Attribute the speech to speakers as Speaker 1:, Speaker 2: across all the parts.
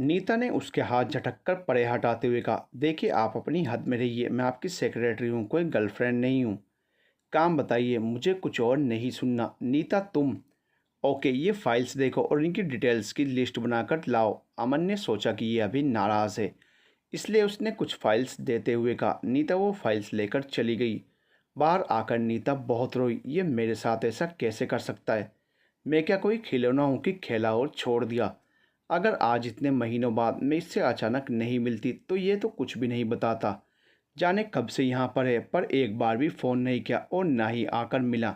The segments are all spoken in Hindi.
Speaker 1: नीता ने उसके हाथ झटककर परे हटाते हुए कहा, देखिए आप अपनी हद में रहिए, मैं आपकी सेक्रेटरी हूँ, कोई गर्लफ्रेंड नहीं हूँ। काम बताइए, मुझे कुछ और नहीं सुनना। नीता तुम। ओके, ये फाइल्स देखो और इनकी डिटेल्स की लिस्ट बनाकर लाओ। अमन ने सोचा कि ये अभी नाराज़ है, इसलिए उसने कुछ फाइल्स देते हुए कहा। नीता वो फाइल्स लेकर चली गई। बाहर आकर नीता बहुत रोई, ये मेरे साथ ऐसा कैसे कर सकता है? मैं क्या कोई खिलौना हूँ कि खेला और छोड़ दिया? अगर आज इतने महीनों बाद मैं इससे अचानक नहीं मिलती तो ये तो कुछ भी नहीं बताता। जाने कब से यहाँ पर है, पर एक बार भी फ़ोन नहीं किया और ना ही आकर मिला।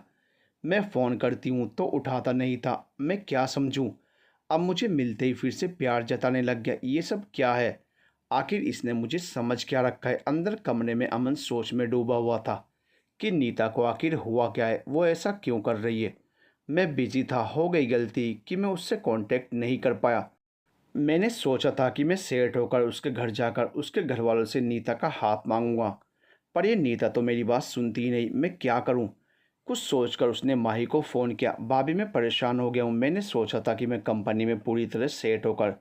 Speaker 1: मैं फ़ोन करती हूँ तो उठाता नहीं था। मैं क्या समझूँ? अब मुझे मिलते ही फिर से प्यार जताने लग गया। ये सब क्या है? आखिर इसने मुझे समझ क्या रखा है? अंदर कमरे में अमन सोच में डूबा हुआ था कि नीता को आखिर हुआ क्या है, वो ऐसा क्यों कर रही है। मैं बिजी था, हो गई गलती कि मैं उससे कांटेक्ट नहीं कर पाया। मैंने सोचा था कि मैं सेठ होकर उसके घर जाकर उसके घर वालों से नीता का हाथ मांगूंगा, पर ये नीता तो मेरी बात सुनती ही नहीं। मैं क्या करूं? कुछ सोचकर उसने माही को फ़ोन किया। भाभी, मैं परेशान हो गया हूं। मैंने सोचा था कि मैं कंपनी में पूरी तरह सेट होकर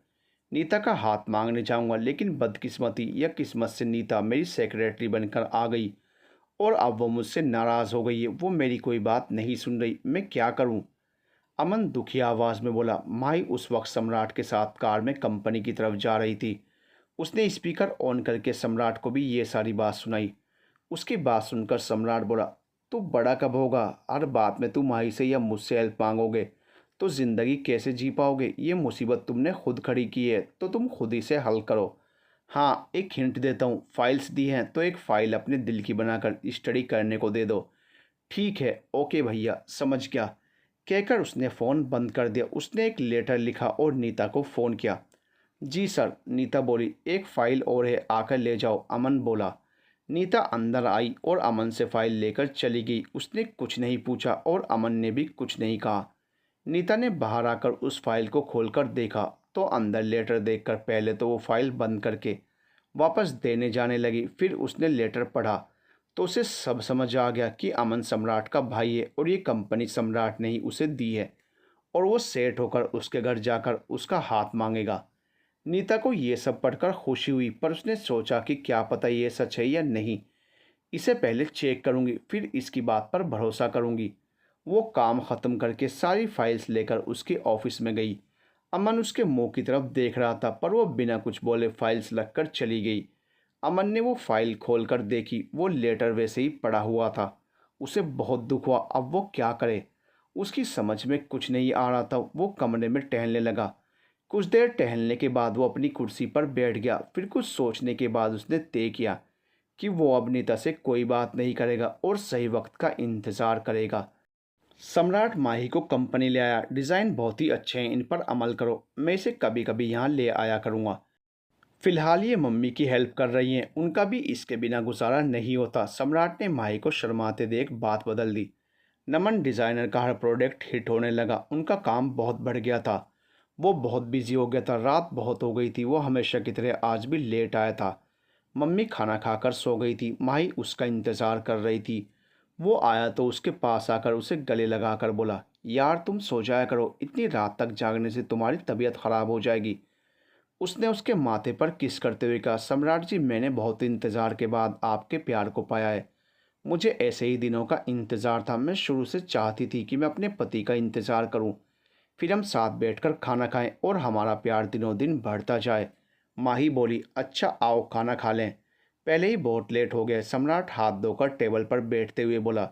Speaker 1: नीता का हाथ मांगने जाऊंगा, लेकिन बदकिस्मती या किस्मत से नीता मेरी सेक्रेटरी बनकर आ गई और अब वो मुझसे नाराज़ हो गई है। वो मेरी कोई बात नहीं सुन रही। मैं क्या करूं? अमन दुखी आवाज़ में बोला। माही उस वक्त सम्राट के साथ कार में कंपनी की तरफ जा रही थी। उसने स्पीकर ऑन करके सम्राट को भी ये सारी बात सुनाई। उसकी बात सुनकर सम्राट बोला, तू बड़ा कब होगा? हर बात में तू माही से या मुझसे हेल्प मांगोगे तो ज़िंदगी कैसे जी पाओगे? ये मुसीबत तुमने खुद खड़ी की है तो तुम खुद ही से हल करो। हाँ, एक हिंट देता हूँ, फाइल्स दी हैं तो एक फ़ाइल अपने दिल की बनाकर स्टडी करने को दे दो। ठीक है, ओके भैया, समझ गया, कहकर उसने फ़ोन बंद कर दिया। उसने एक लेटर लिखा और नीता को फ़ोन किया। जी सर, नीता बोली, एक फ़ाइल और है, आकर ले जाओ, अमन बोला। नीता अंदर आई और अमन से फ़ाइल लेकर चली गई। उसने कुछ नहीं पूछा और अमन ने भी कुछ नहीं कहा। नीता ने बाहर आकर उस फाइल को खोलकर देखा तो अंदर लेटर देखकर पहले तो वो फाइल बंद करके वापस देने जाने लगी। फिर उसने लेटर पढ़ा तो उसे सब समझ आ गया कि अमन सम्राट का भाई है और ये कंपनी सम्राट ने ही उसे दी है और वो सेठ होकर उसके घर जाकर उसका हाथ मांगेगा। नीता को ये सब पढ़कर खुशी हुई, पर उसने सोचा कि क्या पता ये सच है या नहीं। इसे पहले चेक करूंगी, फिर इसकी बात पर भरोसा करूंगी। वो काम ख़त्म करके सारी फाइल्स लेकर उसके ऑफिस में गई। अमन उसके मुंह की तरफ देख रहा था, पर वो बिना कुछ बोले फाइल्स रखकर चली गई। अमन ने वो फाइल खोलकर देखी। वो लेटर वैसे ही पड़ा हुआ था। उसे बहुत दुख हुआ। अब वो क्या करे? उसकी समझ में कुछ नहीं आ रहा था। वो कमरे में टहलने लगा। कुछ देर टहलने के बाद वो अपनी कुर्सी पर बैठ गया। फिर कुछ सोचने के बाद उसने तय किया कि वो अब नीता से कोई बात नहीं करेगा और सही वक्त का इंतज़ार करेगा। सम्राट माही को कंपनी ले आया। डिज़ाइन बहुत ही अच्छे हैं, इन पर अमल करो। मैं इसे कभी कभी यहाँ ले आया करूँगा। फिलहाल ये मम्मी की हेल्प कर रही हैं, उनका भी इसके बिना गुजारा नहीं होता। सम्राट ने माही को शर्माते देख बात बदल दी। नमन डिज़ाइनर का हर प्रोडक्ट हिट होने लगा। उनका काम बहुत बढ़ गया था। वो बहुत बिजी हो गया था। रात बहुत हो गई थी। वो हमेशा की तरह आज भी लेट आया था। मम्मी खाना खाकर सो गई थी। माही उसका इंतज़ार कर रही थी। वो आया तो उसके पास आकर उसे गले लगाकर बोला, यार तुम सो जाया करो, इतनी रात तक जागने से तुम्हारी तबीयत ख़राब हो जाएगी। उसने उसके माथे पर किस करते हुए कहा, सम्राट जी, मैंने बहुत इंतज़ार के बाद आपके प्यार को पाया है। मुझे ऐसे ही दिनों का इंतज़ार था। मैं शुरू से चाहती थी कि मैं अपने पति का इंतज़ार करूं, फिर हम साथ बैठकर खाना खाएं और हमारा प्यार दिनों दिन बढ़ता जाए। माही बोली, अच्छा आओ खाना खा लें, पहले ही बहुत लेट हो गया। सम्राट हाथ धोकर टेबल पर बैठते हुए बोला।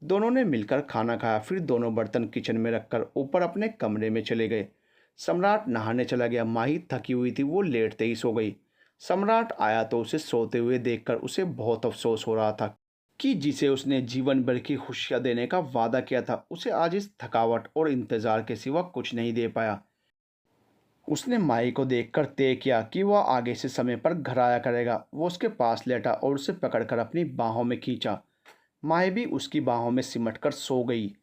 Speaker 1: दोनों ने मिलकर खाना खाया। फिर दोनों बर्तन किचन में रखकर ऊपर अपने कमरे में चले गए। सम्राट नहाने चला गया। माही थकी हुई थी, वो लेटते ही सो गई। सम्राट आया तो उसे सोते हुए देखकर उसे बहुत अफसोस हो रहा था कि जिसे उसने जीवन भर की खुशियां देने का वादा किया था, उसे आज इस थकावट और इंतजार के सिवा कुछ नहीं दे पाया। उसने माई को देखकर तय किया कि वह आगे से समय पर घर आया करेगा। वो उसके पास लेटा और उसे पकड़कर अपनी बाहों में खींचा। माही भी उसकी बाहों में सिमटकर सो गई।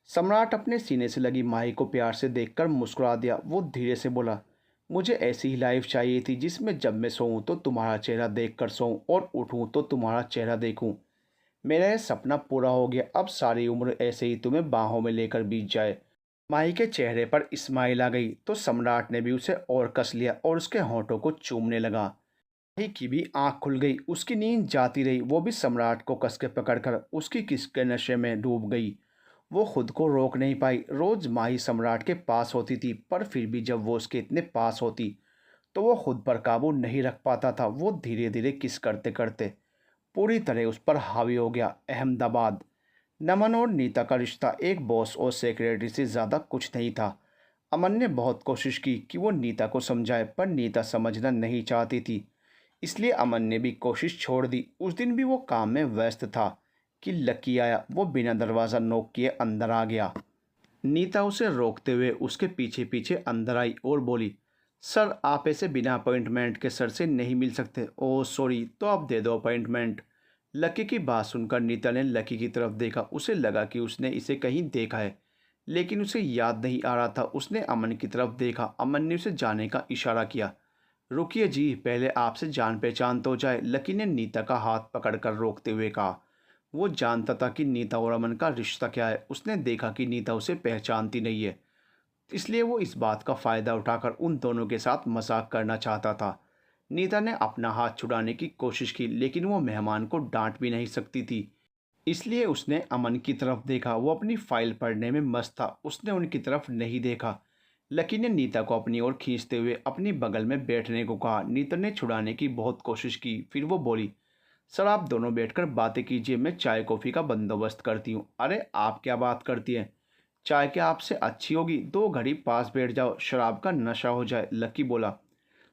Speaker 1: सम्राट अपने सीने से लगी माही को प्यार से देखकर मुस्कुरा दिया। वो धीरे से बोला, मुझे ऐसी ही लाइफ चाहिए थी जिसमें जब मैं सोऊं तो तुम्हारा चेहरा देखकर सोऊं और उठूं तो तुम्हारा चेहरा देखूं। मेरा यह सपना पूरा हो गया। अब सारी उम्र ऐसे ही तुम्हें बाहों में लेकर बीत जाए। माही के चेहरे पर स्माइल आ गई तो सम्राट ने भी उसे और कस लिया और उसके होंठों को चूमने लगा। माही की भी आंख खुल गई, उसकी नींद जाती रही, वो भी सम्राट को कस के पकड़कर उसकी किस के नशे में डूब गई। वो खुद को रोक नहीं पाई। रोज माही सम्राट के पास होती थी, पर फिर भी जब वो उसके इतने पास होती तो वो खुद पर काबू नहीं रख पाता था। वो धीरे धीरे किस करते करते पूरी तरह उस पर हावी हो गया। अहमदाबाद। नमन और नीता का रिश्ता एक बॉस और सेक्रेटरी से ज़्यादा कुछ नहीं था। अमन ने बहुत कोशिश की कि वो नीता को समझाए, पर नीता समझना नहीं चाहती थी। इसलिए अमन ने भी कोशिश छोड़ दी। उस दिन भी वो काम में व्यस्त था कि लकी आया। वो बिना दरवाज़ा नॉक किए अंदर आ गया। नीता उसे रोकते हुए उसके पीछे पीछे अंदर आई और बोली, सर आप ऐसे बिना अपॉइंटमेंट के सर से नहीं मिल सकते। ओह सॉरी, तो आप दे दो अपॉइंटमेंट। लकी की बात सुनकर नीता ने लकी की तरफ देखा। उसे लगा कि उसने इसे कहीं देखा है, लेकिन उसे याद नहीं आ रहा था। उसने अमन की तरफ देखा। अमन ने उसे जाने का इशारा किया। रुकिए जी, पहले आपसे जान पहचान तो हो जाए। लकी ने नीता का हाथ पकड़कर रोकते हुए कहा। वो जानता था कि नीता और अमन का रिश्ता क्या है। उसने देखा कि नीता उसे पहचानती नहीं है, इसलिए वो इस बात का फ़ायदा उठाकर उन दोनों के साथ मजाक करना चाहता था। नीता ने अपना हाथ छुड़ाने की कोशिश की, लेकिन वो मेहमान को डांट भी नहीं सकती थी। इसलिए उसने अमन की तरफ देखा। वो अपनी फाइल पढ़ने में मस्त था, उसने उनकी तरफ नहीं देखा। लकी ने नीता को अपनी ओर खींचते हुए अपनी बगल में बैठने को कहा। नीता ने छुड़ाने की बहुत कोशिश की, फिर वो बोली, सर आप दोनों बैठकर बातें कीजिए, मैं चाय कॉफ़ी का बंदोबस्त करती हूँ। अरे आप क्या बात करती हैं, चाय क्या आपसे अच्छी होगी? 2 घड़ी पास बैठ जाओ, शराब का नशा हो जाए। लकी बोला,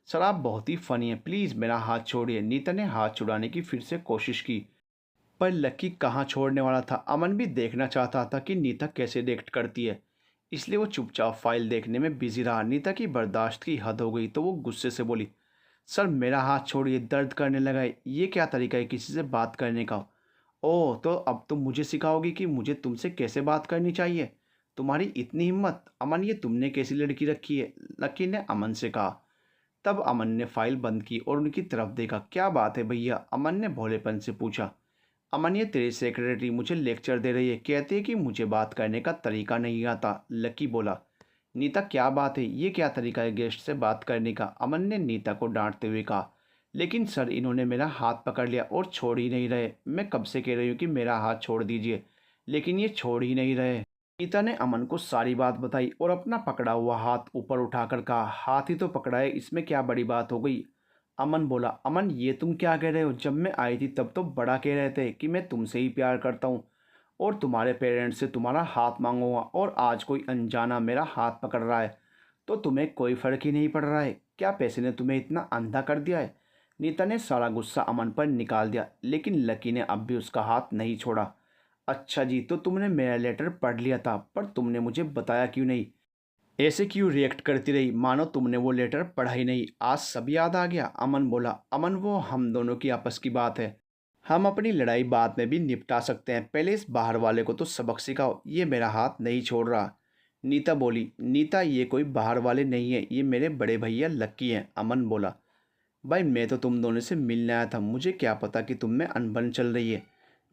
Speaker 1: सर आप बहुत ही फनी है, प्लीज़ मेरा हाथ छोड़िए। नीता ने हाथ छुड़ाने की फिर से कोशिश की, पर लकी कहाँ छोड़ने वाला था। अमन भी देखना चाहता था कि नीता कैसे रिएक्ट करती है, इसलिए वो चुपचाप फाइल देखने में बिजी रहा। नीता की बर्दाश्त की हद हो गई तो वो गुस्से से बोली, सर मेरा हाथ छोड़िए, दर्द करने लगा है। ये क्या तरीका है किसी से बात करने का? ओह, तो अब तुम मुझे सिखाओगी कि मुझे तुमसे कैसे बात करनी चाहिए? तुम्हारी इतनी हिम्मत? अमन ये तुमने कैसी लड़की रखी है? लकी ने अमन से कहा। तब अमन ने फाइल बंद की और उनकी तरफ देखा। क्या बात है भैया? अमन ने भोलेपन से पूछा। अमन ये तेरी सेक्रेटरी मुझे लेक्चर दे रही है, कहती है कि मुझे बात करने का तरीका नहीं आता। लकी बोला, नीता क्या बात है, ये क्या तरीका है गेस्ट से बात करने का? अमन ने नीता को डांटते हुए कहा। लेकिन सर इन्होंने मेरा हाथ पकड़ लिया और छोड़ ही नहीं रहे। मैं कब से कह रही हूँ कि मेरा हाथ छोड़ दीजिए, लेकिन ये छोड़ ही नहीं रहे। नीता ने अमन को सारी बात बताई और अपना पकड़ा हुआ हाथ ऊपर उठाकर कहा, हाथ ही तो पकड़ा है, इसमें क्या बड़ी बात हो गई? अमन बोला, अमन ये तुम क्या कह रहे हो? जब मैं आई थी तब तो बड़ा कह रहे थे कि मैं तुमसे ही प्यार करता हूँ और तुम्हारे पेरेंट्स से तुम्हारा हाथ मांगूंगा, और आज कोई अनजाना मेरा हाथ पकड़ रहा है तो तुम्हें कोई फ़र्क ही नहीं पड़ रहा है? क्या पैसे ने तुम्हें इतना अंधा कर दिया है? नीता ने सारा गुस्सा अमन पर निकाल दिया, लेकिन लकी ने अब भी उसका हाथ नहीं छोड़ा। अच्छा जी, तो तुमने मेरा लेटर पढ़ लिया था, पर तुमने मुझे बताया क्यों नहीं? ऐसे क्यों रिएक्ट करती रही मानो तुमने वो लेटर पढ़ा ही नहीं? आज सब याद आ गया? अमन बोला, अमन वो हम दोनों की आपस की बात है, हम अपनी लड़ाई बाद में भी निपटा सकते हैं, पहले इस बाहर वाले को तो सबक सिखाओ। ये मेरा हाथ नहीं छोड़ रहा। नीता बोली, नीता ये कोई बाहर वाले नहीं है, ये मेरे बड़े भैया लक्की हैं। अमन बोला, भाई मैं तो तुम दोनों से मिलने आया था, मुझे क्या पता कि तुम में अनबन चल रही है।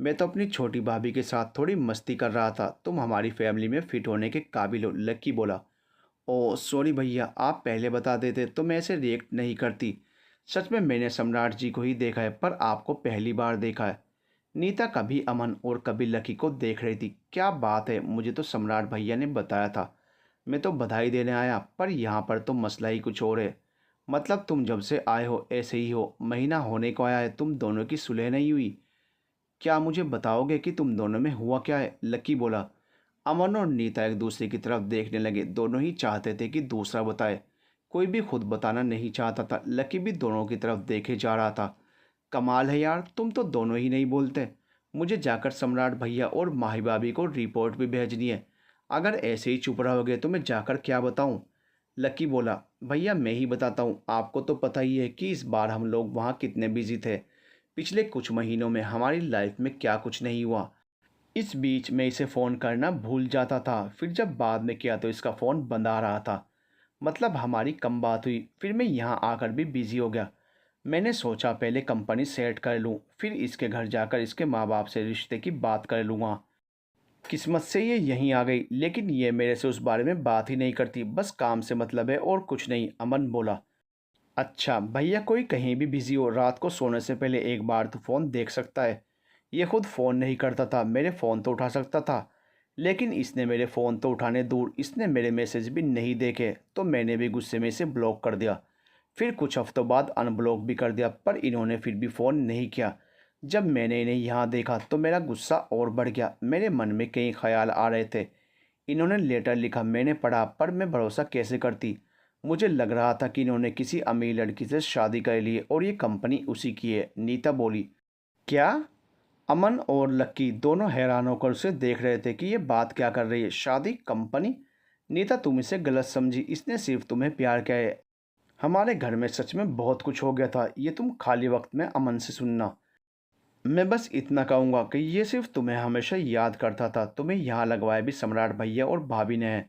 Speaker 1: मैं तो अपनी छोटी भाभी के साथ थोड़ी मस्ती कर रहा था। तुम हमारी फैमिली में फिट होने के काबिल हो। लक्की बोला, ओह सॉरी भैया, आप पहले बता देते तो मैं ऐसे रिएक्ट नहीं करती। सच में मैंने सम्राट जी को ही देखा है, पर आपको पहली बार देखा है। नीता कभी अमन और कभी लकी को देख रही थी। क्या बात है, मुझे तो सम्राट भैया ने बताया था। मैं तो बधाई देने आया, पर यहाँ पर तो मसला ही कुछ और है। मतलब तुम जब से आए हो ऐसे ही हो, महीना होने को आया है, तुम दोनों की सुलह नहीं हुई। क्या मुझे बताओगे कि तुम दोनों में हुआ क्या है? लकी बोला। अमन और नीता एक दूसरे की तरफ देखने लगे। दोनों ही चाहते थे कि दूसरा बताए, कोई भी खुद बताना नहीं चाहता था। लकी भी दोनों की तरफ देखे जा रहा था। कमाल है यार, तुम तो दोनों ही नहीं बोलते। मुझे जाकर सम्राट भैया और माही भाभी को रिपोर्ट भी भेजनी है। अगर ऐसे ही चुप रहोगे तो मैं जाकर क्या बताऊं? लकी बोला, भैया मैं ही बताता हूँ। आपको तो पता ही है कि इस बार हम लोग वहाँ कितने बिजी थे। पिछले कुछ महीनों में हमारी लाइफ में क्या कुछ नहीं हुआ। इस बीच मैं इसे फ़ोन करना भूल जाता था, फिर जब बाद में किया तो इसका फ़ोन बंद आ रहा था। मतलब हमारी कम बात हुई, फिर मैं यहाँ आकर भी बिज़ी हो गया। मैंने सोचा पहले कंपनी सेट कर लूँ, फिर इसके घर जाकर इसके माँ बाप से रिश्ते की बात कर लूँगा। किस्मत से ये यहीं आ गई, लेकिन ये मेरे से उस बारे में बात ही नहीं करती, बस काम से मतलब है और कुछ नहीं, अमन बोला। अच्छा भैया, कोई कहीं भी बिजी हो, रात को सोने से पहले एक बार तो फ़ोन देख सकता है। ये खुद फ़ोन नहीं करता था, मेरे फ़ोन तो उठा सकता था, लेकिन इसने मेरे फ़ोन तो उठाने दूर, इसने मेरे मैसेज भी नहीं देखे, तो मैंने भी गुस्से में इसे ब्लॉक कर दिया। फिर कुछ हफ्तों बाद अनब्लॉक भी कर दिया, पर इन्होंने फिर भी फ़ोन नहीं किया। जब मैंने इन्हें यहाँ देखा तो मेरा गुस्सा और बढ़ गया, मेरे मन में कई ख्याल आ रहे थे। इन्होंने लेटर लिखा, मैंने पढ़ा, पर मैं भरोसा कैसे करती। मुझे लग रहा था कि इन्होंने किसी अमीर लड़की से शादी कर ली है और ये कंपनी उसी की है। नीता बोली। क्या? अमन और लक्की दोनों हैरान होकर उसे देख रहे थे कि ये बात क्या कर रही है, शादी, कंपनी। नीता, तुम इसे गलत समझी, इसने सिर्फ तुम्हें प्यार किया है। हमारे घर में सच में बहुत कुछ हो गया था, ये तुम खाली वक्त में अमन से सुनना। मैं बस इतना कहूँगा कि ये सिर्फ तुम्हें हमेशा याद करता था, तुम्हें यहाँ लगवाया भी सम्राट भैया और भाभी ने है।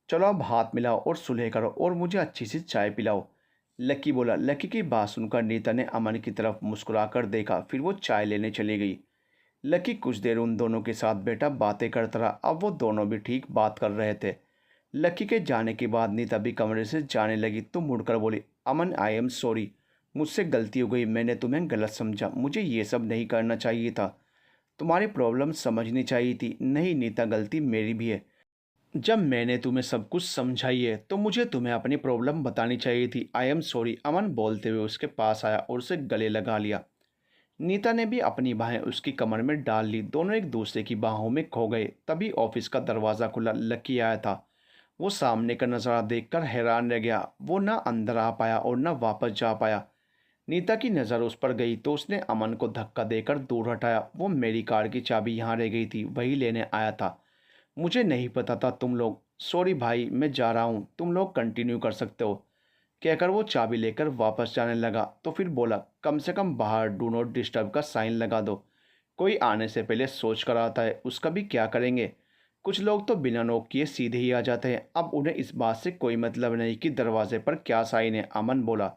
Speaker 1: चलो अब हाथ मिलाओ और सुलह करो और मुझे अच्छी सी चाय पिलाओ। लक्की बोला। लक्की की बात सुनकर नीता ने अमन की तरफ मुस्कुराकर देखा, फिर वो चाय लेने चली गई। लक्की कुछ देर उन दोनों के साथ बैठा बातें करता रहा, अब वो दोनों भी ठीक बात कर रहे थे। लक्की के जाने के बाद नीता भी कमरे से जाने लगी तो मुड़कर बोली, अमन, आई एम सॉरी, मुझसे गलती हो गई, मैंने तुम्हें गलत समझा, मुझे ये सब नहीं करना चाहिए था, तुम्हारी प्रॉब्लम समझनी चाहिए थी। नहीं नीता, गलती मेरी भी है। जब मैंने तुम्हें सब कुछ समझाई है तो मुझे तुम्हें अपनी प्रॉब्लम बतानी चाहिए थी। आई एम सॉरी, अमन बोलते हुए उसके पास आया और उसे गले लगा लिया। नीता ने भी अपनी बाहें उसकी कमर में डाल ली, दोनों एक दूसरे की बाहों में खो गए। तभी ऑफिस का दरवाज़ा खुला, लक्की आया था। वो सामने का नज़ारा देखकर हैरान रह गया, वो ना अंदर आ पाया और ना वापस जा पाया। नीता की नज़र उस पर गई तो उसने अमन को धक्का देकर दूर हटाया। वो मेरी कार की चाबी यहाँ रह गई थी, वही लेने आया था, मुझे नहीं पता था तुम लोग। सॉरी भाई, मैं जा रहा हूँ, तुम लोग कंटिन्यू कर सकते हो, कहकर वो चाबी लेकर वापस जाने लगा। तो फिर बोला, कम से कम बाहर डू नॉट डिस्टर्ब का साइन लगा दो, कोई आने से पहले सोच कर आता है, उसका भी क्या करेंगे। कुछ लोग तो बिना नॉक किए सीधे ही आ जाते हैं, अब उन्हें इस बात से कोई मतलब नहीं कि दरवाजे पर क्या साइन है, अमन बोला।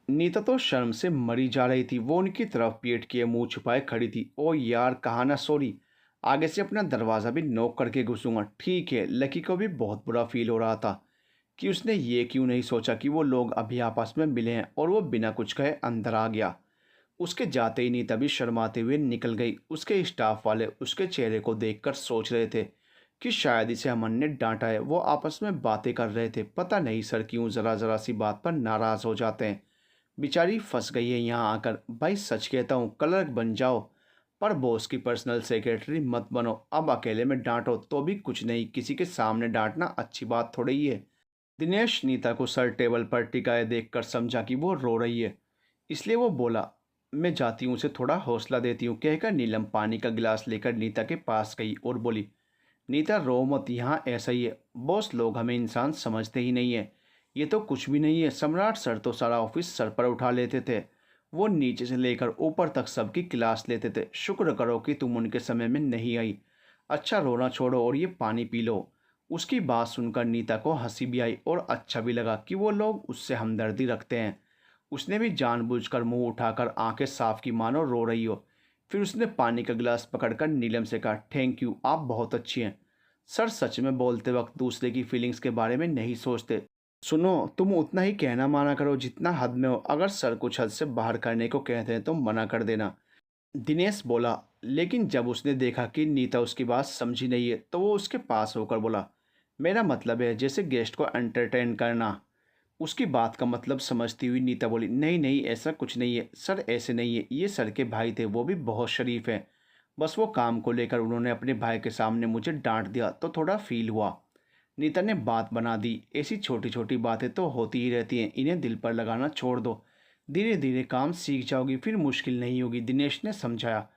Speaker 1: नीता तो शर्म से मरी जा रही थी, वो उनकी तरफ पीठ किए मुंह छुपाए खड़ी थी। ओ यार, कहा ना सॉरी, आगे से अपना दरवाज़ा भी नॉक करके घुसूंगा, ठीक है। लकी को भी बहुत बुरा फील हो रहा था कि उसने ये क्यों नहीं सोचा कि वो लोग अभी आपस में मिले हैं, और वो बिना कुछ कहे अंदर आ गया। उसके जाते ही नीता भी शर्माते हुए निकल गई। उसके स्टाफ वाले उसके चेहरे को देखकर सोच रहे थे कि शायद इसे अमन ने डांटा है। वो आपस में बातें कर रहे थे, पता नहीं सर क्यों ज़रा ज़रा सी बात पर नाराज़ हो जाते हैं। बेचारी फंस गई है यहाँ आकर। भाई सच कहता हूँ, क्लर्क बन जाओ, पर बॉस की पर्सनल सेक्रेटरी मत बनो। अब अकेले में डांटो तो भी कुछ नहीं, किसी के सामने डांटना अच्छी बात थोड़ी ही है। दिनेश नीता को सर टेबल पर टिकाए देखकर समझा कि वो रो रही है, इसलिए वो बोला, मैं जाती हूँ, उसे थोड़ा हौसला देती हूँ, कहकर नीलम पानी का गिलास लेकर नीता के पास गई और बोली, नीता रो मत, यहाँ ऐसा ही है, बॉस लोग हमें इंसान समझते ही नहीं है। ये तो कुछ भी नहीं है, सम्राट सर तो सारा ऑफिस सर पर उठा लेते थे, वो नीचे से लेकर ऊपर तक सबकी क्लास लेते थे, शुक्र करो कि तुम उनके समय में नहीं आई। अच्छा रोना छोड़ो और ये पानी पी लो। उसकी बात सुनकर नीता को हंसी भी आई और अच्छा भी लगा कि वो लोग उससे हमदर्दी रखते हैं। उसने भी जानबूझकर मुंह उठाकर आंखें साफ की, मानो रो रही हो। फिर उसने पानी का गिलास पकड़कर नीलम से कहा, थैंक यू, आप बहुत अच्छी हैं। सर सच में बोलते वक्त दूसरे की फीलिंग्स के बारे में नहीं सोचते। सुनो, तुम उतना ही कहना माना करो जितना हद में हो, अगर सर कुछ हद से बाहर करने को कहते हैं तो मना कर देना। दिनेश बोला। लेकिन जब उसने देखा कि नीता उसकी बात समझी नहीं है तो वो उसके पास होकर बोला, मेरा मतलब है जैसे गेस्ट को एंटरटेन करना। उसकी बात का मतलब समझती हुई नीता बोली, नहीं नहीं, ऐसा कुछ नहीं है सर, ऐसे नहीं है, ये सर के भाई थे, वो भी बहुत शरीफ हैं, बस वो काम को लेकर उन्होंने अपने भाई के सामने मुझे डांट दिया तो थोड़ा फील हुआ। नीता ने बात बना दी, ऐसी छोटी छोटी बातें तो होती ही रहती हैं, इन्हें दिल पर लगाना छोड़ दो, धीरे धीरे काम सीख जाओगी, फिर मुश्किल नहीं होगी, दिनेश ने समझाया।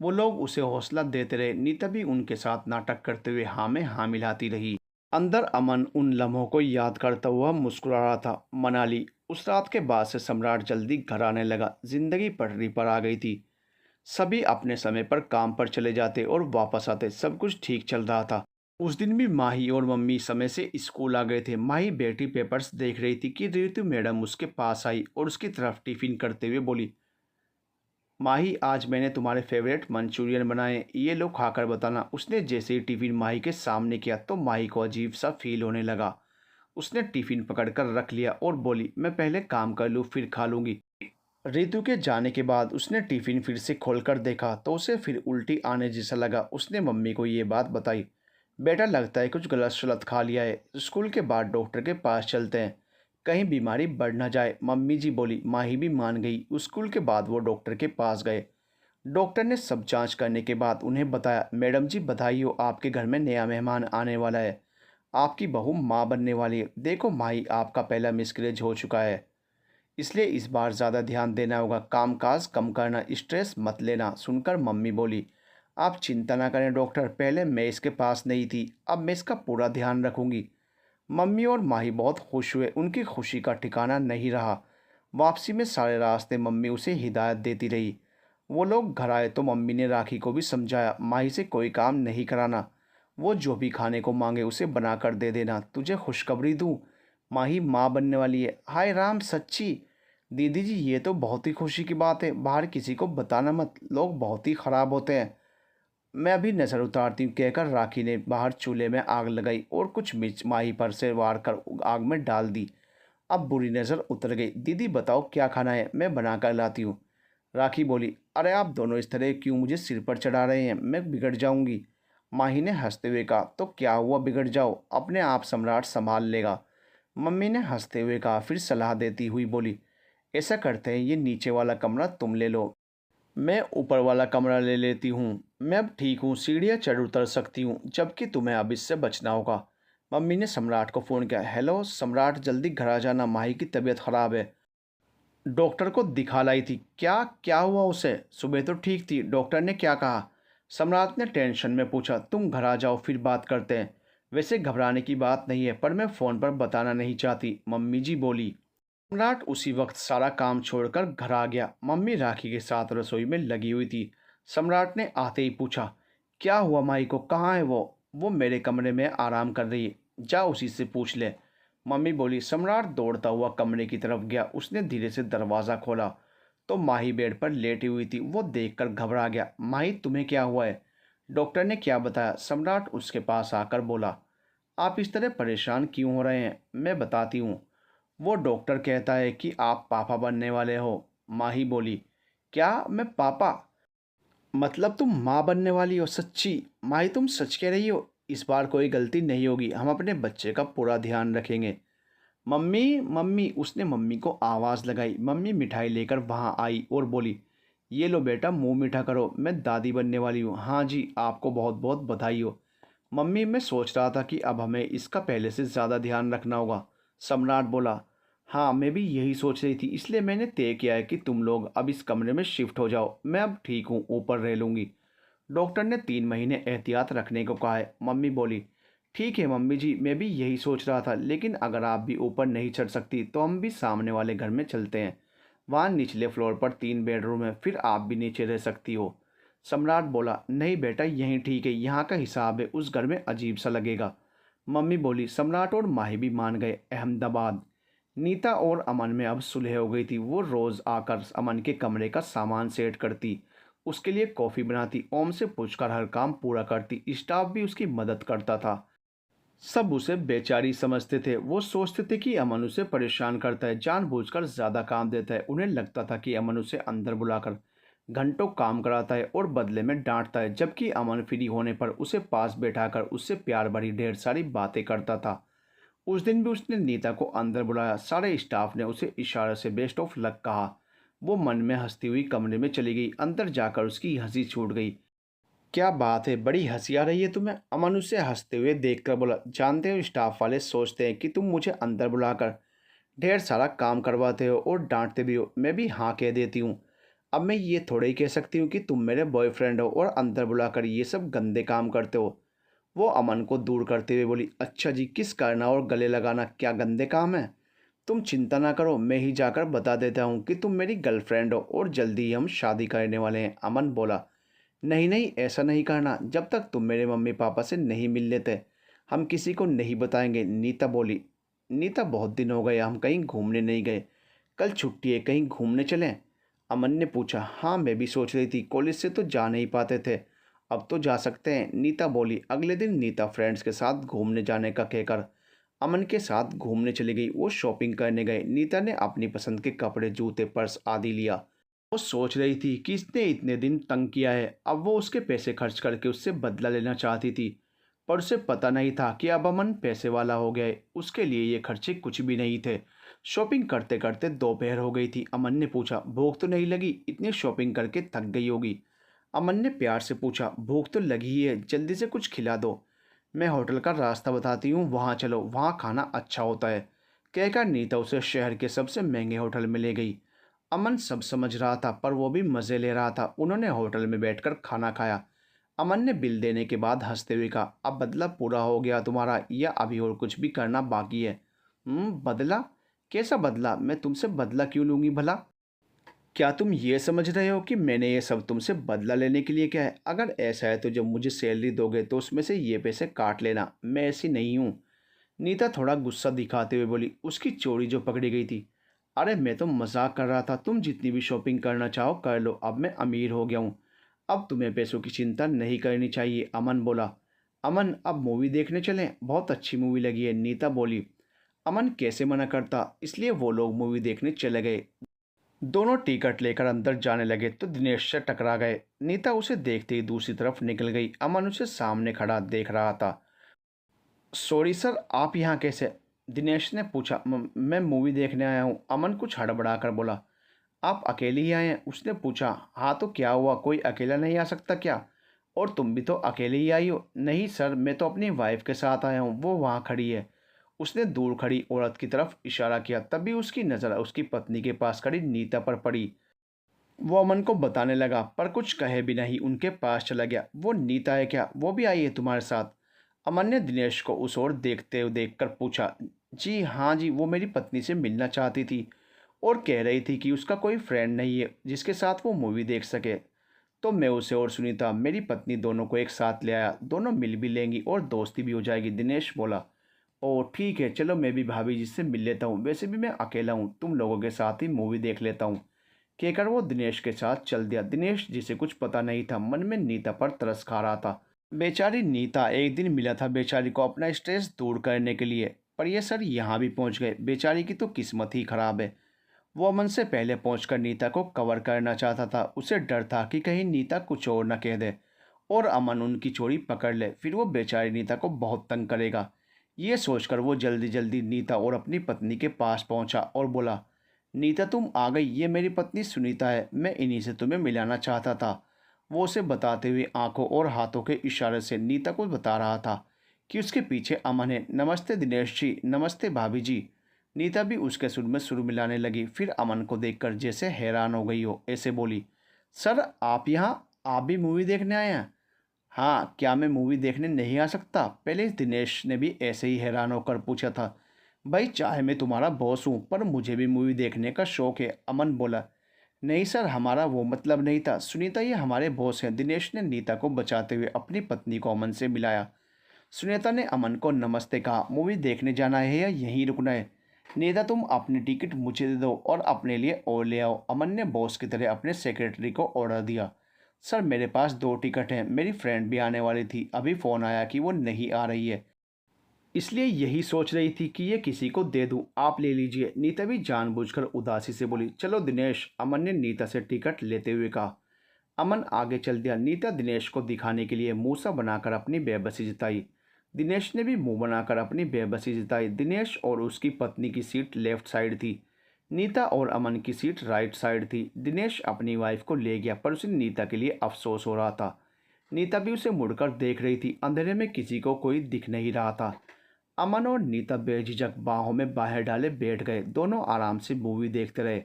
Speaker 1: वो लोग उसे हौसला देते रहे, नीता भी उनके साथ नाटक करते हुए हाँ में हाँ मिलाती रही। अंदर अमन उन लम्हों को याद करता हुआ मुस्कुरा रहा था। मनाली, उस रात के बाद से सम्राट जल्दी घर आने लगा, जिंदगी पटरी पर आ गई थी। सभी अपने समय पर काम पर चले जाते और वापस आते, सब कुछ ठीक चल रहा था। उस दिन भी माही और मम्मी समय से स्कूल आ गए थे। माही बेटी पेपर्स देख रही थी कि ऋतु मैडम उसके पास आई और उसकी तरफ टिफिन करते हुए बोली, माही, आज मैंने तुम्हारे फेवरेट मंचूरियन बनाए, ये लो खाकर बताना। उसने जैसे ही टिफ़िन माही के सामने किया तो माही को अजीब सा फील होने लगा। उसने टिफ़िन पकड़कर रख लिया और बोली, मैं पहले काम कर लूँ फिर खा लूँगी। रितु के जाने के बाद उसने टिफ़िन फिर से खोलकर देखा तो उसे फिर उल्टी आने जैसा लगा। उसने मम्मी को ये बात बताई। बेटा, लगता है कुछ गलत शलत खा लिया है, स्कूल के बाद डॉक्टर के पास चलते हैं, कहीं बीमारी बढ़ ना जाए। मम्मी जी बोली। माही भी मान गई। स्कूल के बाद वो डॉक्टर के पास गए। डॉक्टर ने सब जांच करने के बाद उन्हें बताया, मैडम जी बधाई हो, आपके घर में नया मेहमान आने वाला है, आपकी बहू माँ बनने वाली है। देखो माही, आपका पहला मिसकैरेज हो चुका है, इसलिए इस बार ज़्यादा ध्यान देना होगा, कामकाज कम करना, स्ट्रेस मत लेना। सुनकर मम्मी बोली, आप चिंता ना करें डॉक्टर, पहले मैं इसके पास नहीं थी, अब मैं इसका पूरा ध्यान रखूंगी। मम्मी और माही बहुत खुश हुए। उनकी खुशी का ठिकाना नहीं रहा। वापसी में सारे रास्ते मम्मी उसे हिदायत देती रही। वो लोग घर आए तो मम्मी ने राखी को भी समझाया, माही से कोई काम नहीं कराना, वो जो भी खाने को मांगे उसे बना कर दे देना। तुझे खुशखबरी दूँ, माही माँ बनने वाली है। हाय राम, सच्ची? दीदी जी, ये तो बहुत ही खुशी की बात है, बाहर किसी को बताना मत, लोग बहुत ही ख़राब होते हैं। मैं अभी नज़र उतारती हूँ, कहकर राखी ने बाहर चूल्हे में आग लगाई और कुछ मिर्च माही पर से वार कर आग में डाल दी। अब बुरी नज़र उतर गई। दीदी बताओ क्या खाना है, मैं बना कर लाती हूँ। राखी बोली, अरे आप दोनों इस तरह क्यों मुझे सिर पर चढ़ा रहे हैं, मैं बिगड़ जाऊंगी। माही ने हंसते हुए कहा, तो क्या हुआ, बिगड़ जाओ, अपने आप सम्राट संभाल लेगा। मम्मी ने हंसते हुए कहा। फिर सलाह देती हुई बोली, ऐसा करते हैं, ये नीचे वाला कमरा तुम ले लो, मैं ऊपर वाला कमरा ले लेती हूँ। मैं अब ठीक हूँ, सीढ़ियाँ चढ़ उतर सकती हूँ, जबकि तुम्हें अब इससे बचना होगा। मम्मी ने सम्राट को फ़ोन किया। हेलो सम्राट, जल्दी घर आ जाना, माही की तबीयत ख़राब है, डॉक्टर को दिखा लाई थी। क्या क्या हुआ उसे? सुबह तो ठीक थी, डॉक्टर ने क्या कहा? सम्राट ने टेंशन में पूछा। तुम घर आ जाओ फिर बात करते हैं। वैसे घबराने की बात नहीं है, पर मैं फ़ोन पर बताना नहीं चाहती, मम्मी जी बोली। सम्राट उसी वक्त सारा काम छोड़कर घर आ गया। मम्मी राखी के साथ रसोई में लगी हुई थी। सम्राट ने आते ही पूछा, क्या हुआ माई को, कहाँ है वो मेरे कमरे में आराम कर रही है, जा उसी से पूछ ले। मम्मी बोली। सम्राट दौड़ता हुआ कमरे की तरफ गया। उसने धीरे से दरवाज़ा खोला तो माही बेड पर लेटी हुई थी। वो देखकर घबरा गया। माही, तुम्हें क्या हुआ है, डॉक्टर ने क्या बताया? सम्राट उसके पास आकर बोला। आप इस तरह परेशान क्यों हो रहे हैं, मैं बताती हूँ। वो डॉक्टर कहता है कि आप पापा बनने वाले हो। माही बोली। क्या, मैं पापा? मतलब तुम माँ बनने वाली हो? सच्ची? माही, तुम सच कह रही हो? इस बार कोई गलती नहीं होगी, हम अपने बच्चे का पूरा ध्यान रखेंगे। मम्मी मम्मी, उसने मम्मी को आवाज़ लगाई। मम्मी मिठाई लेकर वहाँ आई और बोली, ये लो बेटा, मुंह मीठा करो, मैं दादी बनने वाली हूँ। हाँ जी, आपको बहुत बहुत बधाई हो। मम्मी, मैं सोच रहा था कि अब हमें इसका पहले से ज़्यादा ध्यान रखना होगा। सम्राट बोला। हाँ, मैं भी यही सोच रही थी, इसलिए मैंने तय किया है कि तुम लोग अब इस कमरे में शिफ्ट हो जाओ, मैं अब ठीक हूँ, ऊपर रह लूँगी। डॉक्टर ने 3 महीने एहतियात रखने को कहा है। मम्मी बोली। ठीक है मम्मी जी, मैं भी यही सोच रहा था, लेकिन अगर आप भी ऊपर नहीं चढ़ सकती तो हम भी सामने वाले घर में चलते हैं, वहाँ निचले फ्लोर पर 3 बेडरूम है, फिर आप भी नीचे रह सकती हो। सम्राट बोला, नहीं बेटा, यहीं ठीक है, यहाँ का हिसाब है, उस घर में अजीब सा लगेगा। मम्मी बोली। सम्राट और माही भी मान गए। अहमदाबाद। नीता और अमन में अब सुलह हो गई थी। वो रोज़ आकर अमन के कमरे का सामान सेट करती, उसके लिए कॉफ़ी बनाती, ओम से पूछकर हर काम पूरा करती, स्टाफ भी उसकी मदद करता था। सब उसे बेचारी समझते थे। वो सोचते थे कि अमन उसे परेशान करता है, जानबूझकर ज़्यादा काम देता है। उन्हें लगता था कि अमन उसे अंदर बुलाकर घंटों काम कराता है और बदले में डांटता है, जबकि अमन फ्री होने पर उसे पास बैठाकर उससे प्यार भरी ढेर सारी बातें करता था। उस दिन भी उसने नीता को अंदर बुलाया। सारे स्टाफ ने उसे इशारे से बेस्ट ऑफ लक कहा। वो मन में हंसती हुई कमरे में चली गई। अंदर जाकर उसकी हंसी छूट गई। क्या बात है, बड़ी हंसी आ रही है तुम्हें, अमन उसे हंसते हुए देखकर बोला। जानते हो, स्टाफ वाले सोचते हैं कि तुम मुझे अंदर बुलाकर ढेर सारा काम करवाते हो और डांटते भी हो, मैं भी हाँ कह देती हूँ। अब मैं ये थोड़ा ही कह सकती हूँ कि तुम मेरे बॉयफ्रेंड हो और अंदर बुलाकर ये सब गंदे काम करते हो। वो अमन को दूर करते हुए बोली। अच्छा जी, किस करना और गले लगाना क्या गंदे काम है? तुम चिंता ना करो, मैं ही जाकर बता देता हूँ कि तुम मेरी गर्लफ्रेंड हो और जल्दी ही हम शादी करने वाले हैं, अमन बोला। नहीं नहीं, ऐसा नहीं करना, जब तक तुम मेरे मम्मी पापा से नहीं मिल लेते हम किसी को नहीं बताएंगे, नीता बोली। नीता, बहुत दिन हो गए हम कहीं घूमने नहीं गए, कल छुट्टी है, कहीं घूमने चलें? अमन ने पूछा। हाँ, मैं भी सोच रही थी, कॉलेज से तो जा नहीं पाते थे, अब तो जा सकते हैं, नीता बोली। अगले दिन नीता फ्रेंड्स के साथ घूमने जाने का कहकर अमन के साथ घूमने चली गई। वो शॉपिंग करने गए। नीता ने अपनी पसंद के कपड़े, जूते, पर्स आदि लिया। वो सोच रही थी कि इसने इतने दिन तंग किया है, अब वो उसके पैसे खर्च करके उससे बदला लेना चाहती थी। पर उसे पता नहीं था कि अब अमन पैसे वाला हो गया है। उसके लिए ये खर्चे कुछ भी नहीं थे। शॉपिंग करते करते दोपहर हो गई थी। अमन ने पूछा, भूख तो नहीं लगी? इतनी शॉपिंग करके थक गई होगी। अमन ने प्यार से पूछा, भूख तो लगी ही है, जल्दी से कुछ खिला दो। मैं होटल का रास्ता बताती हूँ, वहाँ चलो, वहाँ खाना अच्छा होता है, कहकर नीता उसे शहर के सबसे महंगे होटल में ले गई। अमन सब समझ रहा था, पर वो भी मज़े ले रहा था। उन्होंने होटल में बैठकर खाना खाया। अमन ने बिल देने के बाद हंसते हुए कहा, अब बदला पूरा हो गया तुम्हारा, या अभी और कुछ भी करना बाकी है? बदला? कैसा बदला? मैं तुमसे बदला क्यों लूँगी भला? क्या तुम ये समझ रहे हो कि मैंने ये सब तुमसे बदला लेने के लिए किया है? अगर ऐसा है तो जब मुझे सैलरी दोगे तो उसमें से ये पैसे काट लेना। मैं ऐसी नहीं हूँ। नीता थोड़ा गुस्सा दिखाते हुए बोली। उसकी चोरी जो पकड़ी गई थी। अरे मैं तो मजाक कर रहा था, तुम जितनी भी शॉपिंग करना चाहो कर लो, अब मैं अमीर हो गया हूँ, अब तुम्हें पैसों की चिंता नहीं करनी चाहिए, अमन बोला। अमन, अब मूवी देखने चलें, बहुत अच्छी मूवी लगी है, नीता बोली। अमन कैसे मना करता, इसलिए वो लोग मूवी देखने चले गए। दोनों टिकट लेकर अंदर जाने लगे तो दिनेश से टकरा गए। नीता उसे देखते ही दूसरी तरफ निकल गई। अमन उसे सामने खड़ा देख रहा था। सॉरी सर, आप यहाँ कैसे? दिनेश ने पूछा। मैं मूवी देखने आया हूँ, अमन कुछ हड़बड़ा कर बोला। आप अकेले ही आए हैं? उसने पूछा। हाँ तो क्या हुआ, कोई अकेला नहीं आ सकता क्या? और तुम भी तो अकेले ही आई हो? नहीं सर, मैं तो अपनी वाइफ के साथ आया हूँ, वो वहाँ खड़ी है। उसने दूर खड़ी औरत की तरफ इशारा किया। तभी उसकी नज़र उसकी पत्नी के पास खड़ी नीता पर पड़ी। वो अमन को बताने लगा, पर कुछ कहे बिना ही उनके पास चला गया। वो नीता है क्या, वो भी आई है तुम्हारे साथ? अमन ने दिनेश को उस ओर देखते हुए देखकर पूछा। जी हाँ जी, वो मेरी पत्नी से मिलना चाहती थी और कह रही थी कि उसका कोई फ्रेंड नहीं है जिसके साथ वो मूवी देख सके, तो मैं उसे और सुनीता, मेरी पत्नी, दोनों को एक साथ ले आया। दोनों मिल भी लेंगी और दोस्ती भी हो जाएगी, दिनेश बोला। ओह ठीक है, चलो मैं भी भाभी जी से मिल लेता हूँ, वैसे भी मैं अकेला हूँ, तुम लोगों के साथ ही मूवी देख लेता हूँ, कहकर वो दिनेश के साथ चल दिया। दिनेश, जिसे कुछ पता नहीं था, मन में नीता पर तरस खा रहा था। बेचारी नीता, एक दिन मिला था बेचारी को अपना स्ट्रेस दूर करने के लिए, पर ये सर यहाँ भी पहुँच गए। बेचारी की तो किस्मत ही खराब है। वो अमन से पहले पहुंचकर नीता को कवर करना चाहता था। उसे डर था कि कहीं नीता कुछ और न कह दे और अमन उनकी चोरी पकड़ ले, फिर वो बेचारी नीता को बहुत तंग करेगा। ये सोचकर वो जल्दी जल्दी नीता और अपनी पत्नी के पास पहुंचा और बोला, नीता तुम आ गई, ये मेरी पत्नी सुनीता है, मैं इन्हीं से तुम्हें मिलाना चाहता था। वो उसे बताते हुए आंखों और हाथों के इशारे से नीता को बता रहा था कि उसके पीछे अमन है। नमस्ते दिनेश जी, नमस्ते भाभी जी। नीता भी उसके सुर में सुर मिलाने लगी, फिर अमन को देखकर जैसे हैरान हो गई हो, ऐसे बोली, सर आप यहाँ, आप भी मूवी देखने आए हैं? हाँ, क्या मैं मूवी देखने नहीं आ सकता? पहले दिनेश ने भी ऐसे ही हैरान होकर पूछा था। भाई चाहे मैं तुम्हारा बॉस हूँ, पर मुझे भी मूवी देखने का शौक है, अमन बोला। नहीं सर, हमारा वो मतलब नहीं था, सुनीता ये हमारे बॉस हैं, दिनेश ने नीता को बचाते हुए अपनी पत्नी को अमन से मिलाया। सुनीता ने अमन को नमस्ते कहा। मूवी देखने जाना है या यहीं रुकना है? नीता तुम अपनी टिकट मुझे दे दो और अपने लिए और ले आओ, अमन ने बॉस की तरह अपने सेक्रेटरी को ऑर्डर दिया। सर मेरे पास दो टिकट हैं, मेरी फ्रेंड भी आने वाली थी, अभी फ़ोन आया कि वो नहीं आ रही है, इसलिए यही सोच रही थी कि ये किसी को दे दूं, आप ले लीजिए। नीता भी जानबूझकर उदासी से बोली। चलो दिनेश, अमन ने नीता से टिकट लेते हुए कहा। अमन आगे चल दिया। नीता दिनेश को दिखाने के लिए मुंह सा बनाकर अपनी बेबसी जताई। दिनेश ने भी मुंह बनाकर अपनी बेबसी जताई। दिनेश और उसकी पत्नी की सीट लेफ्ट साइड थी, नीता और अमन की सीट राइट साइड थी। दिनेश अपनी वाइफ को ले गया, पर उसे नीता के लिए अफसोस हो रहा था। नीता भी उसे मुड़कर देख रही थी। अंधेरे में किसी को कोई दिख नहीं रहा था। अमन और नीता बेझिझक बाहों में बाहें डाले बैठ गए। दोनों आराम से मूवी देखते रहे।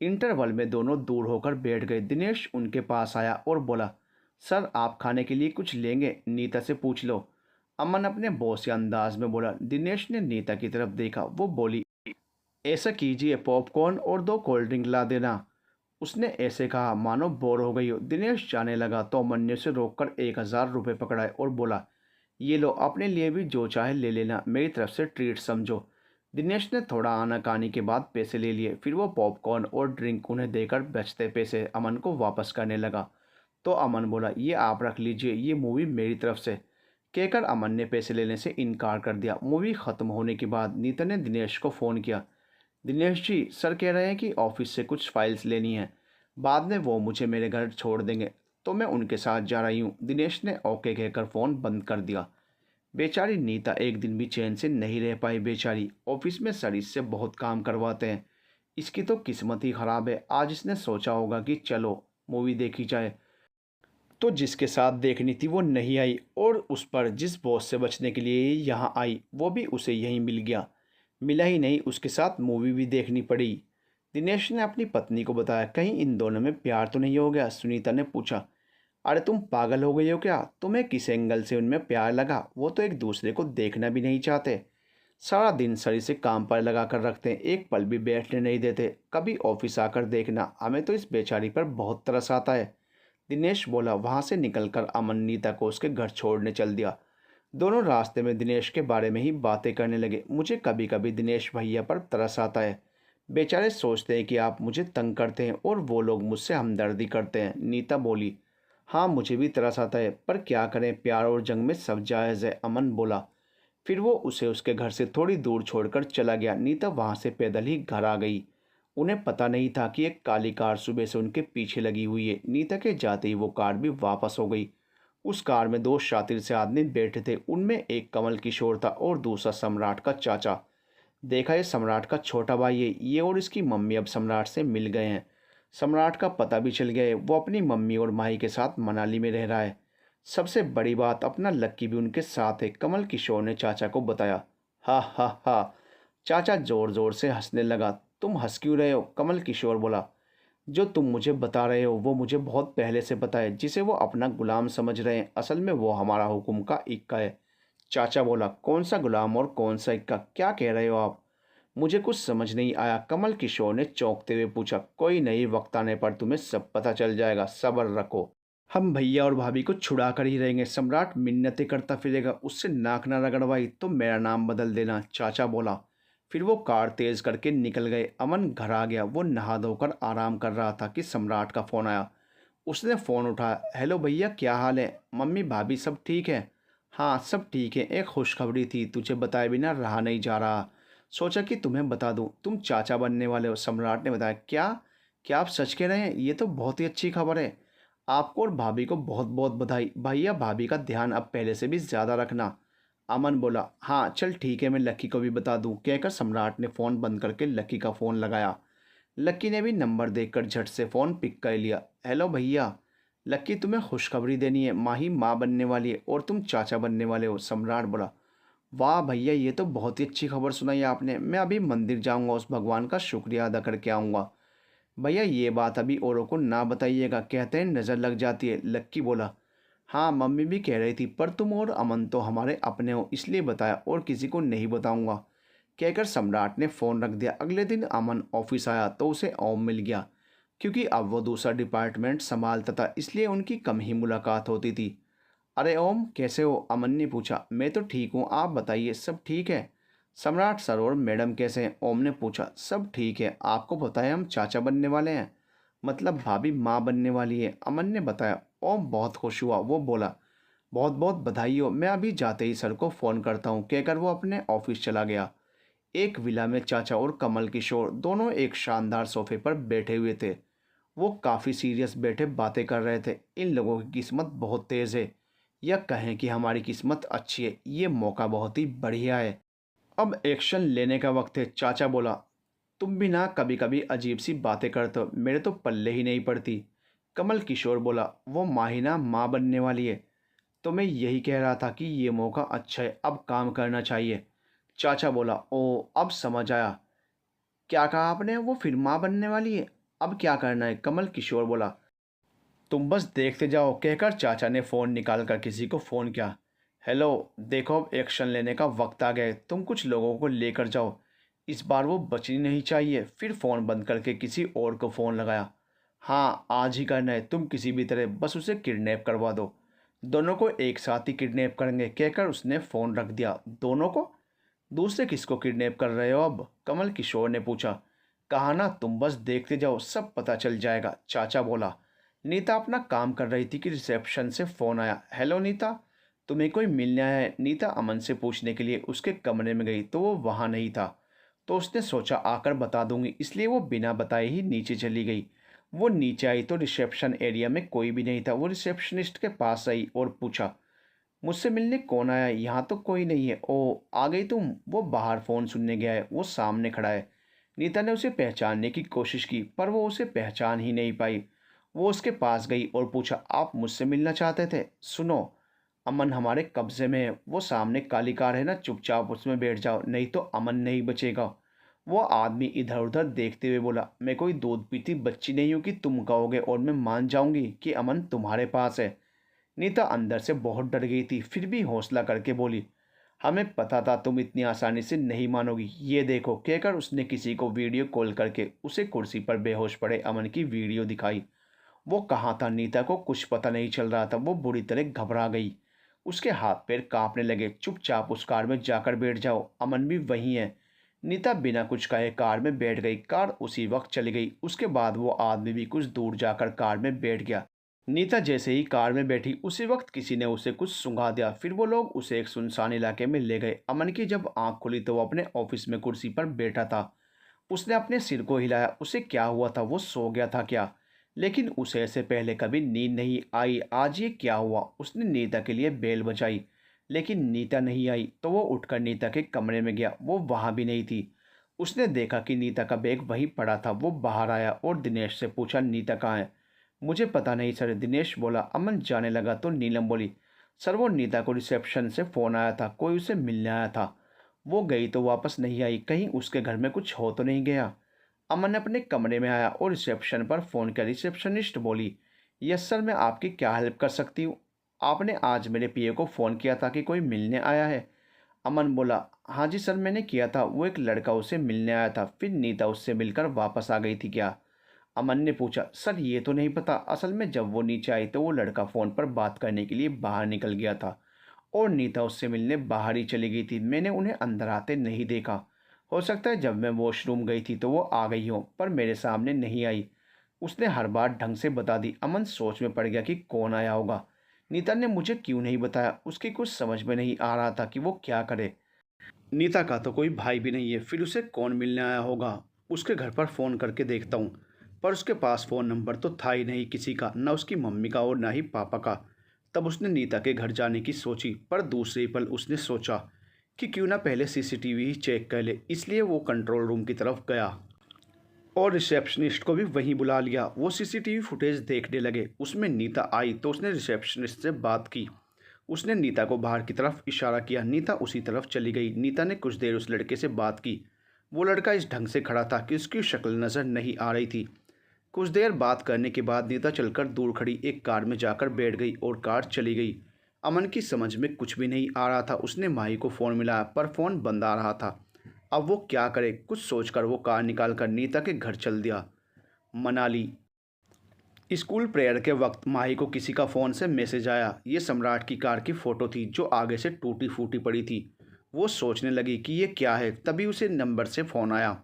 Speaker 1: इंटरवल में दोनों दूर होकर बैठ गए। दिनेश उनके पास आया और बोला, सर आप खाने के लिए कुछ लेंगे? नीता से पूछ लो, अमन अपने बॉसी अंदाज में बोला। दिनेश ने नीता की तरफ देखा। वो बोली, ऐसा कीजिए, पॉपकॉर्न और दो कोल्ड ड्रिंक ला देना। उसने ऐसे कहा मानो बोर हो गई हो। दिनेश जाने लगा तो अमन ने उसे रोककर 1,000 रुपये पकड़ाए और बोला, ये लो, अपने लिए भी जो चाहे ले लेना, मेरी तरफ से ट्रीट समझो। दिनेश ने थोड़ा आनाकानी के बाद पैसे ले लिए। फिर वो पॉपकॉर्न और ड्रिंक उन्हें देकर बचते पैसे अमन को वापस करने लगा। तो अमन बोला, ये आप रख लीजिए, ये मूवी मेरी तरफ से। कहकर अमन ने पैसे लेने से इनकार कर दिया। मूवी ख़त्म होने के बाद नीता ने दिनेश को फ़ोन किया। दिनेश जी, सर कह रहे हैं कि ऑफिस से कुछ फाइल्स लेनी है, बाद में वो मुझे मेरे घर छोड़ देंगे, तो मैं उनके साथ जा रही हूँ। दिनेश ने ओके कहकर फ़ोन बंद कर दिया। बेचारी नीता एक दिन भी चैन से नहीं रह पाई। बेचारी, ऑफिस में सर इससे बहुत काम करवाते हैं। इसकी तो किस्मत ही ख़राब है। आज इसने सोचा होगा कि चलो मूवी देखी जाए, तो जिसके साथ देखनी थी वो नहीं आई, और उस पर जिस बॉस से बचने के लिए यहाँ आई वो भी उसे यहीं मिल गया। मिला ही नहीं, उसके साथ मूवी भी देखनी पड़ी। दिनेश ने अपनी पत्नी को बताया, कहीं इन दोनों में प्यार तो नहीं हो गया? सुनीता ने पूछा। अरे तुम पागल हो गई हो क्या? तुम्हें किस एंगल से उनमें प्यार लगा? वो तो एक दूसरे को देखना भी नहीं चाहते। सारा दिन सर इसे काम पर लगा कर रखते हैं, एक पल भी बैठने नहीं देते। कभी ऑफिस आकर देखना, हमें तो इस बेचारी पर बहुत तरस आता है। दिनेश बोला। वहाँ से निकलकर अमन नीता को उसके घर छोड़ने चल दिया। दोनों रास्ते में दिनेश के बारे में ही बातें करने लगे। मुझे कभी कभी दिनेश भैया पर तरस आता है। बेचारे सोचते हैं कि आप मुझे तंग करते हैं और वो लोग मुझसे हमदर्दी करते हैं। नीता बोली। हाँ, मुझे भी तरस आता है, पर क्या करें, प्यार और जंग में सब जायज़ है, अमन बोला। फिर वो उसे उसके घर से थोड़ी दूर छोड़कर चला गया। नीता वहाँ से पैदल ही घर आ गई। उन्हें पता नहीं था कि एक काली कार सुबह से उनके पीछे लगी हुई है। नीता के जाते ही वो कार भी वापस हो गई। उस कार में दो शातिर से आदमी बैठे थे। उनमें एक कमल किशोर था और दूसरा सम्राट का चाचा। देखा, ये सम्राट का छोटा भाई है। ये और इसकी मम्मी अब सम्राट से मिल गए हैं। सम्राट का पता भी चल गया है। वो अपनी मम्मी और माही के साथ मनाली में रह रहा है। सबसे बड़ी बात, अपना लक्की भी उनके साथ है, कमल किशोर ने चाचा को बताया। हा हा हा, चाचा जोर जोर से हंसने लगा। तुम हंस क्यों रहे हो? कमल किशोर बोला। जो तुम मुझे बता रहे हो वो मुझे बहुत पहले से पता है। जिसे वो अपना गुलाम समझ रहे हैं, असल में वो हमारा हुक्म का इक्का है। चाचा बोला। कौन सा गुलाम और कौन सा इक्का? क्या कह रहे हो आप? मुझे कुछ समझ नहीं आया, कमल किशोर ने चौंकते हुए पूछा। कोई नहीं, वक्त आने पर तुम्हें सब पता चल जाएगा, सब्र रखो। हम भैया और भाभी को छुड़ा कर ही रहेंगे। सम्राट मिन्नतें करता फिरेगा, उससे नाक ना रगड़वाई तो मेरा नाम बदल देना, चाचा बोला। फिर वो कार तेज करके निकल गए। अमन घर आ गया। वो नहा धोकर आराम कर रहा था कि सम्राट का फ़ोन आया। उसने फ़ोन उठाया। हेलो भैया, क्या हाल है? मम्मी भाभी सब ठीक है? हाँ, सब ठीक है। एक खुशखबरी थी, तुझे बताए बिना रहा नहीं जा रहा, सोचा कि तुम्हें बता दूं। तुम चाचा बनने वाले हो, सम्राट ने बताया। क्या? क्या आप सच कह रहे हैं? ये तो बहुत ही अच्छी खबर है। आपको और भाभी को बहुत बहुत बधाई। भैया भाभी का ध्यान अब पहले से भी ज़्यादा रखना, अमन बोला। हाँ चल ठीक है, मैं लक्की को भी बता दूं, कहकर सम्राट ने फ़ोन बंद करके लक्की का फ़ोन लगाया। लक्की ने भी नंबर देखकर झट से फ़ोन पिक कर लिया। हेलो भैया। लक्की, तुम्हें खुशखबरी देनी है। माही माँ बनने वाली है और तुम चाचा बनने वाले हो, सम्राट बोला। वाह भैया, ये तो बहुत ही अच्छी खबर सुनाई आपने। मैं अभी मंदिर जाऊंगा, उस भगवान का शुक्रिया अदा करके आऊँगा। भैया ये बात अभी औरों को ना बताइएगा, कहते हैं नज़र लग जाती है, लक्की बोला। हाँ, मम्मी भी कह रही थी, पर तुम और अमन तो हमारे अपने हो, इसलिए बताया, और किसी को नहीं बताऊंगा, कहकर सम्राट ने फ़ोन रख दिया। अगले दिन अमन ऑफिस आया तो उसे ओम मिल गया, क्योंकि अब वो दूसरा डिपार्टमेंट संभालता था, इसलिए उनकी कम ही मुलाकात होती थी। अरे ओम, कैसे हो? अमन ने पूछा। मैं तो ठीक हूँ, आप बताइए, सब ठीक है? सम्राट सर और मैडम कैसे हैं? ओम ने पूछा। सब ठीक है। आपको पता है हम चाचा बनने वाले हैं, मतलब भाभी माँ बनने वाली है, अमन ने बताया। ओम बहुत खुश हुआ। वो बोला, बहुत बहुत बधाई हो, मैं अभी जाते ही सर को फ़ोन करता हूँ, कहकर वो अपने ऑफिस चला गया। एक विला में चाचा और कमल किशोर दोनों एक शानदार सोफे पर बैठे हुए थे। वो काफ़ी सीरियस बैठे बातें कर रहे थे। इन लोगों की किस्मत बहुत तेज़ है, या कहें कि हमारी किस्मत अच्छी है। ये मौका बहुत ही बढ़िया है, अब एक्शन लेने का वक्त है, चाचा बोला। तुम भी ना कभी कभी अजीब सी बातें करते हो, मेरे तो पल्ले ही नहीं पड़ती, कमल किशोर बोला। वो माहिना माँ बनने वाली है, तो मैं यही कह रहा था कि ये मौका अच्छा है, अब काम करना चाहिए, चाचा बोला। ओ, अब समझ आया। क्या कहा आपने? वो फिर माँ बनने वाली है, अब क्या करना है? कमल किशोर बोला। तुम बस देखते जाओ, कहकर चाचा ने फ़ोन निकाल कर किसी को फ़ोन किया। हेलो, देखो अब एक्शन लेने का वक्त आ गया है, तुम कुछ लोगों को लेकर जाओ, इस बार वो बचनी नहीं चाहिए। फिर फ़ोन बंद करके किसी और को फ़ोन लगाया। हाँ, आज ही करना है, तुम किसी भी तरह बस उसे किडनैप करवा दो, दोनों को एक साथ ही किडनैप करेंगे, कहकर उसने फ़ोन रख दिया। दोनों को? दूसरे किसको किडनैप कर रहे हो अब? कमल किशोर ने पूछा। कहा ना तुम बस देखते जाओ, सब पता चल जाएगा, चाचा बोला। नीता अपना काम कर रही थी कि रिसेप्शन से फ़ोन आया। हेलो नीता, तुम्हें कोई मिलने आया है? नीता अमन से पूछने के लिए उसके कमरे में गई तो वो वहाँ नहीं था। तो उसने सोचा आकर बता दूंगी, इसलिए वो बिना बताए ही नीचे चली गई। वो नीचे आई तो रिसेप्शन एरिया में कोई भी नहीं था। वो रिसेप्शनिस्ट के पास आई और पूछा, मुझसे मिलने कौन आया? यहाँ तो कोई नहीं है। ओह, आ गई तुम? वो बाहर फ़ोन सुनने गया है, वो सामने खड़ा है। नीता ने उसे पहचानने की कोशिश की पर वो उसे पहचान ही नहीं पाई। वो उसके पास गई और पूछा, आप मुझसे मिलना चाहते थे? सुनो, अमन हमारे कब्जे में है। वो सामने काली कार है ना, चुपचाप उसमें बैठ जाओ, नहीं तो अमन नहीं बचेगा। वो आदमी इधर उधर देखते हुए बोला, मैं कोई दूध पीती बच्ची नहीं हूँ कि तुम कहोगे और मैं मान जाऊंगी कि अमन तुम्हारे पास है। नीता अंदर से बहुत डर गई थी, फिर भी हौसला करके बोली, हमें पता था तुम इतनी आसानी से नहीं मानोगी। ये देखो, कहकर उसने किसी को वीडियो कॉल करके उसे कुर्सी पर बेहोश पड़े अमन की वीडियो दिखाई। वो कहाँ था? नीता को कुछ पता नहीं चल रहा था। वो बुरी तरह घबरा गई। उसके हाथ पैर कांपने लगे। चुपचाप उस कार में जाकर बैठ जाओ, अमन भी वहीं है। नीता बिना कुछ कहे कार में बैठ गई। कार उसी वक्त चली गई। उसके बाद वो आदमी भी कुछ दूर जाकर कार में बैठ गया। नीता जैसे ही कार में बैठी उसी वक्त किसी ने उसे कुछ सुंघा दिया। फिर वो लोग उसे एक सुनसान इलाके में ले गए। अमन की जब आंख खुली तो वो अपने ऑफिस में कुर्सी पर बैठा था। उसने अपने सिर को हिलाया। उसे क्या हुआ था? वो सो गया था क्या? लेकिन उसे ऐसे पहले कभी नींद नहीं आई। आज ये क्या हुआ? उसने नीता के लिए बेल बजाई, लेकिन नीता नहीं आई। तो वो उठकर नीता के कमरे में गया। वो वहाँ भी नहीं थी। उसने देखा कि नीता का बैग वहीं पड़ा था। वो बाहर आया और दिनेश से पूछा, नीता कहाँ है? मुझे पता नहीं सर, दिनेश बोला। अमन जाने लगा तो नीलम बोली, सर वो नीता को रिसेप्शन से फ़ोन आया था, कोई उसे मिलने आया था। वो गई तो वापस नहीं आई। कहीं उसके घर में कुछ हो तो नहीं गया? अमन अपने कमरे में आया और रिसेप्शन पर फ़ोन किया। रिसेप्शनिस्ट बोली, यस सर, मैं आपकी क्या हेल्प कर सकती हूँ? आपने आज मेरे पीए को फ़ोन किया था कि कोई मिलने आया है? अमन बोला, हाँ जी सर, मैंने किया था। वो एक लड़का उसे मिलने आया था। फिर नीता उससे मिलकर वापस आ गई थी क्या? अमन ने पूछा, सर ये तो नहीं पता। असल में जब वो नीचे आई तो वो लड़का फ़ोन पर बात करने के लिए बाहर निकल गया था और नीता उससे मिलने बाहर ही चली गई थी। मैंने उन्हें अंदर आते नहीं देखा। हो सकता है जब मैं वॉशरूम गई थी तो वो आ गई हो, पर मेरे सामने नहीं आई। उसने हर बात ढंग से बता दी। अमन सोच में पड़ गया कि कौन आया होगा। नीता ने मुझे क्यों नहीं बताया? उसकी कुछ समझ में नहीं आ रहा था कि वो क्या करे। नीता का तो कोई भाई भी नहीं है, फिर उसे कौन मिलने आया होगा? उसके घर पर फ़ोन करके देखता हूँ। पर उसके पास फ़ोन नंबर तो था ही नहीं किसी का, ना उसकी मम्मी का और ना ही पापा का। तब उसने नीता के घर जाने की सोची, पर दूसरे ही पल उसने सोचा कि क्यों ना पहले सीसीटीवी ही चेक कर ले। इसलिए वो कंट्रोल रूम की तरफ गया और रिसेप्शनिस्ट को भी वहीं बुला लिया। वो सीसीटीवी फुटेज देखने लगे। उसमें नीता आई तो उसने रिसेप्शनिस्ट से बात की। उसने नीता को बाहर की तरफ इशारा किया। नीता उसी तरफ चली गई। नीता ने कुछ देर उस लड़के से बात की। वो लड़का इस ढंग से खड़ा था कि उसकी शक्ल नज़र नहीं आ रही थी। कुछ देर बात करने के बाद नीता चलकर दूर खड़ी एक कार में जाकर बैठ गई और कार चली गई। अमन की समझ में कुछ भी नहीं आ रहा था। उसने माही को फ़ोन मिलाया पर फ़ोन बंद आ रहा था। अब वो क्या करे? कुछ सोचकर वो कार निकाल कर नीता के घर चल दिया। मनाली स्कूल प्रेयर के वक्त माही को किसी का फ़ोन से मैसेज आया। ये सम्राट की कार की फ़ोटो थी जो आगे से टूटी फूटी पड़ी थी। वो सोचने लगी कि ये क्या है, तभी उसे नंबर से फ़ोन आया।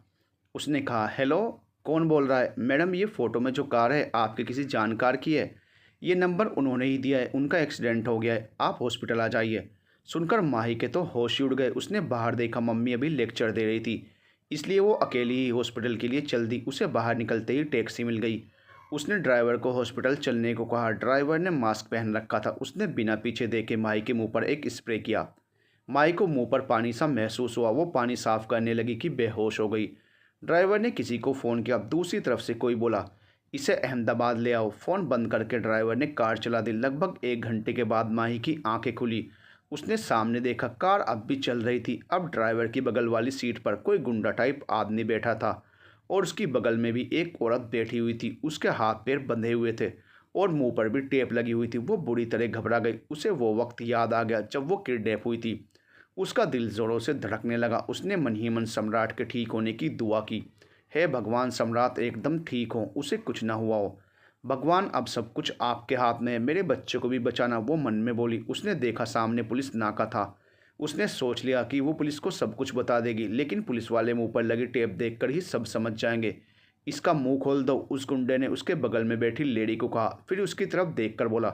Speaker 1: उसने कहा, हेलो, कौन बोल रहा है? मैडम, ये फ़ोटो में जो कार है आपके किसी जानकार की है। ये नंबर उन्होंने ही दिया है। उनका एक्सीडेंट हो गया है, आप हॉस्पिटल आ जाइए। सुनकर माही के तो होश ही उड़ गए। उसने बाहर देखा, मम्मी अभी लेक्चर दे रही थी, इसलिए वो अकेली ही हॉस्पिटल के लिए चल दी। उसे बाहर निकलते ही टैक्सी मिल गई। उसने ड्राइवर को हॉस्पिटल चलने को कहा। ड्राइवर ने मास्क पहन रखा था। उसने बिना पीछे देखे माही के मुंह पर एक स्प्रे किया। माही को मुंह पर पानी सा महसूस हुआ। वो पानी साफ करने लगी कि बेहोश हो गई। ड्राइवर ने किसी को फ़ोन किया। दूसरी तरफ से कोई बोला, इसे अहमदाबाद ले आओ। फ़ोन बंद करके ड्राइवर ने कार चला दी। लगभग 1 घंटे के बाद माही की आंखें खुली। उसने सामने देखा, कार अब भी चल रही थी। अब ड्राइवर की बगल वाली सीट पर कोई गुंडा टाइप आदमी बैठा था और उसकी बगल में भी एक औरत बैठी हुई थी। उसके हाथ पैर बंधे हुए थे और मुंह पर भी टेप लगी हुई थी। वो बुरी तरह घबरा गई। उसे वो वक्त याद आ गया जब वो किडनैप हुई थी। उसका दिल ज़ोरों से धड़कने लगा। उसने मन ही मन सम्राट के ठीक होने की दुआ की। हे भगवान, सम्राट एकदम ठीक हो, उसे कुछ ना हुआ हो। भगवान, अब सब कुछ आपके हाथ में है, मेरे बच्चे को भी बचाना, वो मन में बोली। उसने देखा सामने पुलिस नाका था। उसने सोच लिया कि वो पुलिस को सब कुछ बता देगी, लेकिन पुलिस वाले मुंह पर लगी टेप देखकर ही सब समझ जाएंगे। इसका मुंह खोल दो, उस गुंडे ने उसके बगल में बैठी लेडी को कहा। फिर उसकी तरफ देखकर बोला,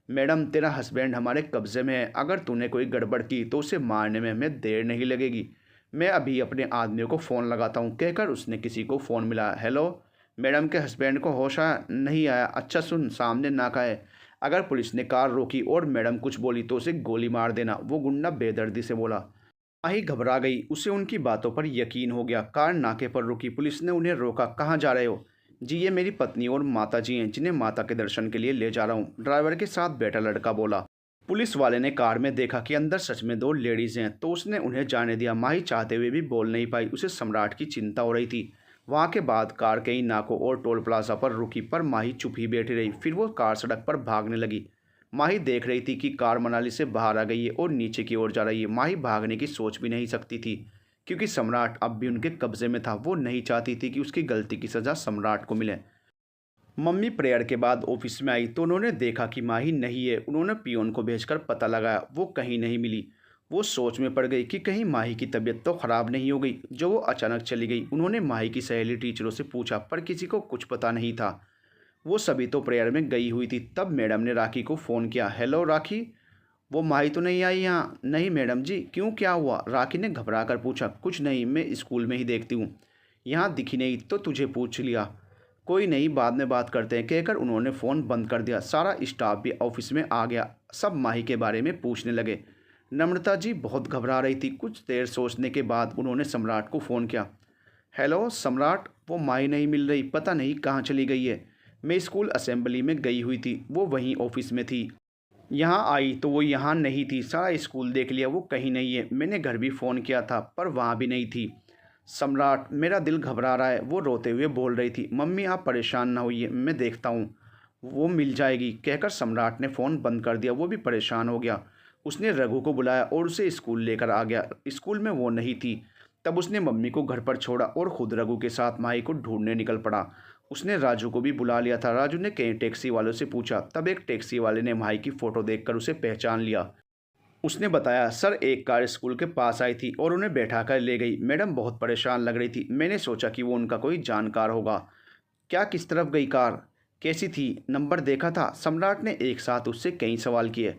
Speaker 1: मैडम तेरा हस्बैंड हमारे कब्जे में है, अगर तूने कोई गड़बड़ की तो उसे मारने में हमें देर नहीं लगेगी। मैं अभी अपने आदमियों को फ़ोन लगाता हूँ। कहकर उसने किसी को फ़ोन मिलाया। हेलो, मैडम के हस्बैंड को होश आया? नहीं आया? अच्छा सुन, सामने नाका है, अगर पुलिस ने कार रोकी और मैडम कुछ बोली तो उसे गोली मार देना, वो गुंडा बेदर्दी से बोला। माही घबरा गई, उसे उनकी बातों पर यकीन हो गया। कार नाके पर रुकी, पुलिस ने उन्हें रोका। कहाँ जा रहे हो? जी ये मेरी पत्नी और माता जी हैं, जिन्हें माता के दर्शन के लिए ले जा रहा हूँ, ड्राइवर के साथ बैठा लड़का बोला। पुलिस वाले ने कार में देखा कि अंदर सच में दो लेडीज हैं, तो उसने उन्हें जाने दिया। माही चाहते हुए भी बोल नहीं पाई, उसे सम्राट की चिंता हो रही थी। वहाँ के बाद कार कई नाकों और टोल प्लाजा पर रुकी, पर माही चुप ही बैठी रही। फिर वो कार सड़क पर भागने लगी। माही देख रही थी कि कार मनाली से बाहर आ गई है और नीचे की ओर जा रही है। माही भागने की सोच भी नहीं सकती थी, क्योंकि सम्राट अब भी उनके कब्जे में था। वो नहीं चाहती थी कि उसकी गलती की सज़ा सम्राट को मिले। मम्मी प्रेयर के बाद ऑफिस में आई तो उन्होंने देखा कि माही नहीं है। उन्होंने पियोन को भेजकर पता लगाया, वो कहीं नहीं मिली। वो सोच में पड़ गई कि कहीं माही की तबीयत तो ख़राब नहीं हो गई जो वो अचानक चली गई। उन्होंने माही की सहेली टीचरों से पूछा, पर किसी को कुछ पता नहीं था। वो सभी तो प्रेयर में गई हुई थी। तब मैडम ने राखी को फ़ोन किया। हेलो राखी, वो माही तो नहीं आई यहाँ? नहीं मैडम जी। क्यों, क्या हुआ? राखी ने घबरा कर पूछा। कुछ नहीं, मैं स्कूल में ही देखती हूँ, यहाँ दिखी नहीं तो तुझे पूछ लिया। कोई नहीं, बाद में बात करते हैं, कहकर उन्होंने फ़ोन बंद कर दिया। सारा स्टाफ भी ऑफिस में आ गया। सब माही के बारे में पूछने लगे। नम्रता जी बहुत घबरा रही थी। कुछ देर सोचने के बाद उन्होंने सम्राट को फ़ोन किया। हेलो सम्राट, वो माही नहीं मिल रही, पता नहीं कहाँ चली गई है। मैं स्कूल असेंबली में गई हुई थी, वो वहीं ऑफिस में थी। यहाँ आई तो वो यहाँ नहीं थी। सारा स्कूल देख लिया, वो कहीं नहीं है। मैंने घर भी फ़ोन किया था, पर वहाँ भी नहीं थी। सम्राट, मेरा दिल घबरा रहा है, वो रोते हुए बोल रही थी। मम्मी आप परेशान ना होइए, मैं देखता हूँ, वो मिल जाएगी, कहकर सम्राट ने फ़ोन बंद कर दिया। वो भी परेशान हो गया। उसने रघु को बुलाया और उसे स्कूल लेकर आ गया। स्कूल में वो नहीं थी। तब उसने मम्मी को घर पर छोड़ा और खुद रघु के साथ माही को ढूंढने निकल पड़ा। उसने राजू को भी बुला लिया था। राजू ने कई टैक्सी वालों से पूछा। तब एक टैक्सी वाले ने माही की फ़ोटो देखकर उसे पहचान लिया। उसने बताया, सर एक कार स्कूल के पास आई थी और उन्हें बैठा कर ले गई। मैडम बहुत परेशान लग रही थी। मैंने सोचा कि वो उनका कोई जानकार होगा। क्या, किस तरफ गई कार? कैसी थी? नंबर देखा था? सम्राट ने एक साथ उससे कई सवाल किए।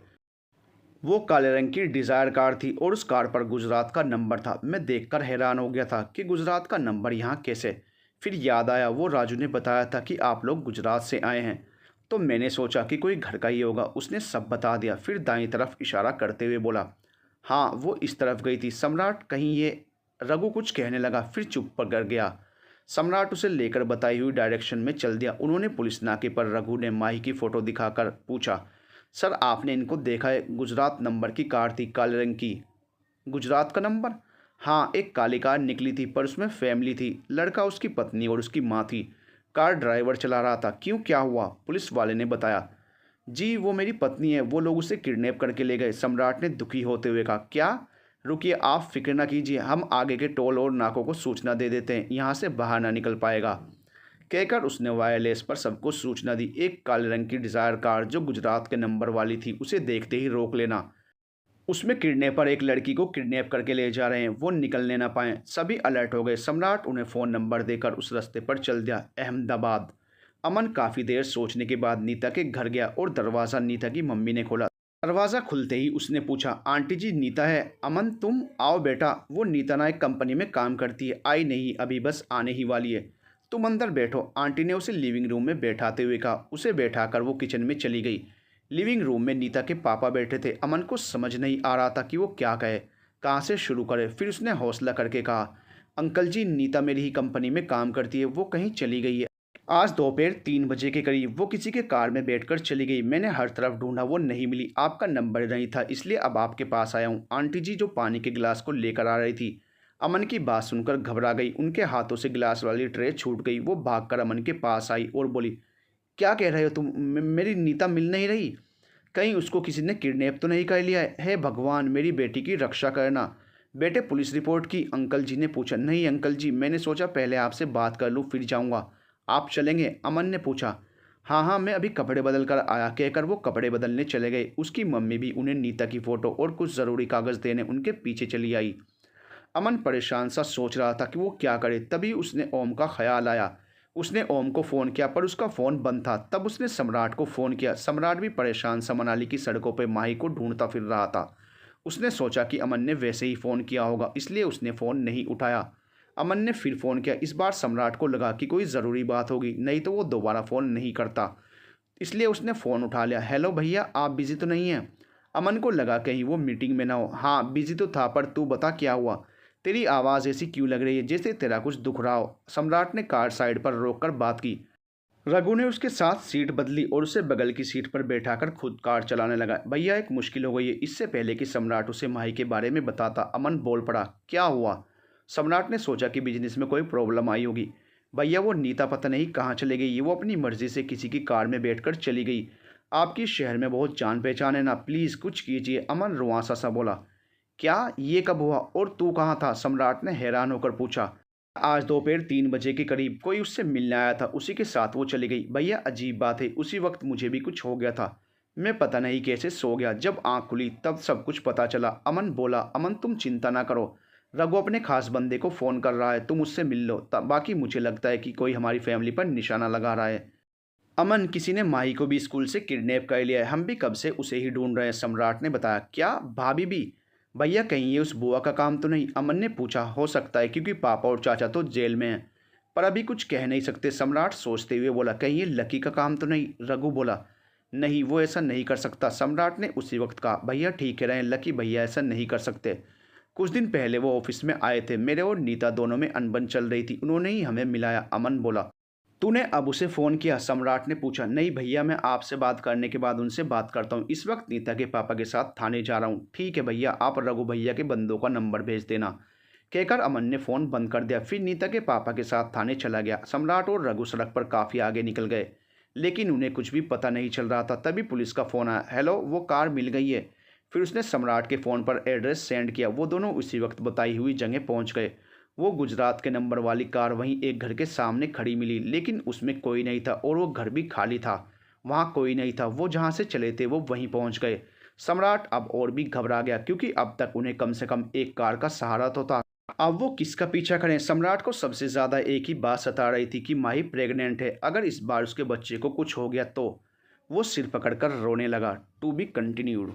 Speaker 1: वो काले रंग की डिज़ायर कार थी और उस कार पर गुजरात का नंबर था। मैं देखकर हैरान हो गया था कि गुजरात का नंबर यहाँ कैसे। फिर याद आया, वो राजू ने बताया था कि आप लोग गुजरात से आए हैं, तो मैंने सोचा कि कोई घर का ही होगा। उसने सब बता दिया। फिर दाईं तरफ इशारा करते हुए बोला, हाँ वो इस तरफ गई थी। सम्राट कहीं ये, रघु कुछ कहने लगा, फिर चुप कर गया। सम्राट उसे लेकर बताई हुई डायरेक्शन में चल दिया। उन्होंने पुलिस नाके पर रघु ने माही की फ़ोटो दिखाकर पूछा, सर आपने इनको देखा है? गुजरात नंबर की कार थी, काले रंग की। गुजरात का नंबर? हाँ, एक काली कार निकली थी, पर उसमें फैमिली थी, लड़का, उसकी पत्नी और उसकी माँ थी। कार ड्राइवर चला रहा था। क्यों, क्या हुआ? पुलिस वाले ने बताया। जी वो मेरी पत्नी है, वो लोग उसे किडनैप करके ले गए। सम्राट ने दुखी होते हुए कहा। क्या? रुकिए, आप फिक्र ना कीजिए, हम आगे के टोल और नाकों को सूचना दे देते हैं, यहाँ से बाहर ना निकल पाएगा, कहकर उसने वायरलेस पर सबको सूचना दी। एक काले रंग की डिज़ायर कार जो गुजरात के नंबर वाली थी, उसे देखते ही रोक लेना। उसमें किडनैपर एक लड़की को किडनैप करके ले जा रहे हैं, वो निकलने ना पाएं। सभी अलर्ट हो गए। सम्राट उन्हें फ़ोन नंबर देकर उस रास्ते पर चल दिया, अहमदाबाद। अमन काफ़ी देर सोचने के बाद नीता के घर गया और दरवाज़ा नीता की मम्मी ने खोला। दरवाज़ा खुलते ही उसने पूछा, आंटी जी नीता है। अमन तुम आओ बेटा, वो नीता ना एक कंपनी में काम करती है, आई नहीं अभी, बस आने ही वाली है, तुम अंदर बैठो, आंटी ने उसे लिविंग रूम में बैठाते हुए कहा। उसे बैठाकर वो किचन में चली गई। लिविंग रूम में नीता के पापा बैठे थे। अमन को समझ नहीं आ रहा था कि वो क्या कहे, कहाँ से शुरू करे। फिर उसने हौसला करके कहा, अंकल जी नीता मेरी ही कंपनी में काम करती है, वो कहीं चली गई है। आज दोपहर 3 बजे के करीब वो किसी के कार में बैठकर चली गई। मैंने हर तरफ ढूंढा, वो नहीं मिली। आपका नंबर नहीं था, इसलिए अब आपके पास आया हूँ। आंटी जी जो पानी के गिलास को लेकर आ रही थी। अमन की बात सुनकर घबरा गई। उनके हाथों से गिलास वाली ट्रे छूट गई। वो भागकर अमन के पास आई और बोली, क्या कह रहे हो तुम? मेरी नीता मिल नहीं रही? कहीं उसको किसी ने किडनैप तो नहीं कर लिया है? हे भगवान, मेरी बेटी की रक्षा करना। बेटे पुलिस रिपोर्ट की? अंकल जी ने पूछा। नहीं अंकल जी, मैंने सोचा पहले आपसे बात कर लूँ फिर जाऊँगा। आप चलेंगे? अमन ने पूछा। हाँ हाँ, मैं अभी कपड़े बदल कर आया, कहकर वो कपड़े बदलने चले गए। उसकी मम्मी भी उन्हें नीता की फ़ोटो और कुछ ज़रूरी कागज़ देने उनके पीछे चली आई। अमन परेशान सा सोच रहा था कि वो क्या करे, तभी उसने ओम का ख्याल आया। उसने ओम को फ़ोन किया पर उसका फ़ोन बंद था। तब उसने सम्राट को फ़ोन किया। सम्राट भी परेशान सा मनाली की सड़कों पर माही को ढूंढता फिर रहा था। उसने सोचा कि अमन ने वैसे ही फ़ोन किया होगा, इसलिए उसने फ़ोन नहीं उठाया। अमन ने फिर फ़ोन किया। इस बार सम्राट को लगा कि कोई ज़रूरी बात होगी, नहीं तो वो दोबारा फ़ोन नहीं करता। इसलिए उसने फ़ोन उठा लिया। हेलो भैया, आप बिज़ी तो नहीं हैं? अमन को लगा कहीं वो मीटिंग में ना हो। हाँ, बिज़ी तो था, पर तू बता क्या हुआ? तेरी आवाज़ ऐसी क्यों लग रही है जैसे तेरा कुछ दुख रहा हो? सम्राट ने कार साइड पर रोककर बात की। रघु ने उसके साथ सीट बदली और उसे बगल की सीट पर बैठाकर खुद कार चलाने लगा। भैया, एक मुश्किल हो गई है। इससे पहले कि सम्राट उसे माही के बारे में बताता, अमन बोल पड़ा। क्या हुआ? सम्राट ने सोचा कि बिजनेस में कोई प्रॉब्लम आई होगी। भैया, वो नीता पता नहीं कहाँ चले गई। वो अपनी मर्जी से किसी की कार में बैठकर चली गई। आपकी शहर में बहुत जान पहचान है ना, प्लीज़ कुछ कीजिए। अमन रुआंसा सा बोला। क्या? ये कब हुआ और तू कहाँ था? सम्राट ने हैरान होकर पूछा। आज दोपहर 3 बजे के करीब कोई उससे मिलने आया था, उसी के साथ वो चली गई। भैया, अजीब बात है, उसी वक्त मुझे भी कुछ हो गया था। मैं पता नहीं कैसे सो गया, जब आंख खुली तब सब कुछ पता चला। अमन बोला। अमन, तुम चिंता ना करो, रघु अपने खास बंदे को फ़ोन कर रहा है, तुम उससे मिल लो। बाकी मुझे लगता है कि कोई हमारी फैमिली पर निशाना लगा रहा है। अमन, किसी ने माही को भी स्कूल से किडनैप कर लिया है, हम भी कब से उसे ही ढूंढ रहे हैं। सम्राट ने बताया। क्या, भाभी भी? भैया, कहीं ये उस बुआ का काम तो नहीं? अमन ने पूछा। हो सकता है, क्योंकि पापा और चाचा तो जेल में हैं, पर अभी कुछ कह नहीं सकते। सम्राट सोचते हुए बोला। कहीं ये लकी का काम तो नहीं? रघु बोला। नहीं, वो ऐसा नहीं कर सकता। सम्राट ने उसी वक्त कहा। भैया ठीक कह रहे हैं, लकी भैया ऐसा नहीं कर सकते। कुछ दिन पहले वो ऑफिस में आए थे, मेरे और नीता दोनों में अनबन चल रही थी, उन्होंने ही हमें मिलाया। अमन बोला। तूने अब उसे फ़ोन किया? सम्राट ने पूछा। नहीं भैया, मैं आपसे बात करने के बाद उनसे बात करता हूँ। इस वक्त नीता के पापा के साथ थाने जा रहा हूँ। ठीक है भैया, आप रघु भैया के बंदों का नंबर भेज देना, कहकर अमन ने फ़ोन बंद कर दिया। फिर नीता के पापा के साथ थाने चला गया। सम्राट और रघु सड़क पर काफ़ी आगे निकल गए, लेकिन उन्हें कुछ भी पता नहीं चल रहा था। तभी पुलिस का फ़ोन आया। हेलो, वो कार मिल गई है। फिर उसने सम्राट के फ़ोन पर एड्रेस सेंड किया। वो दोनों उसी वक्त बताई हुई जगह पहुँच गए। वो गुजरात के नंबर वाली कार वहीं एक घर के सामने खड़ी मिली, लेकिन उसमें कोई नहीं था और वो घर भी खाली था। वहाँ कोई नहीं था। वो जहाँ से चले थे वो वहीं पहुँच गए। सम्राट अब और भी घबरा गया, क्योंकि अब तक उन्हें कम से कम एक कार का सहारा तो था। अब वो किसका पीछा करें? सम्राट को सबसे ज़्यादा एक ही बात सता रही थी कि माही प्रेग्नेंट है। अगर इस बार उसके बच्चे को कुछ हो गया तो। वो सिर पकड़कर रोने लगा। To be continued.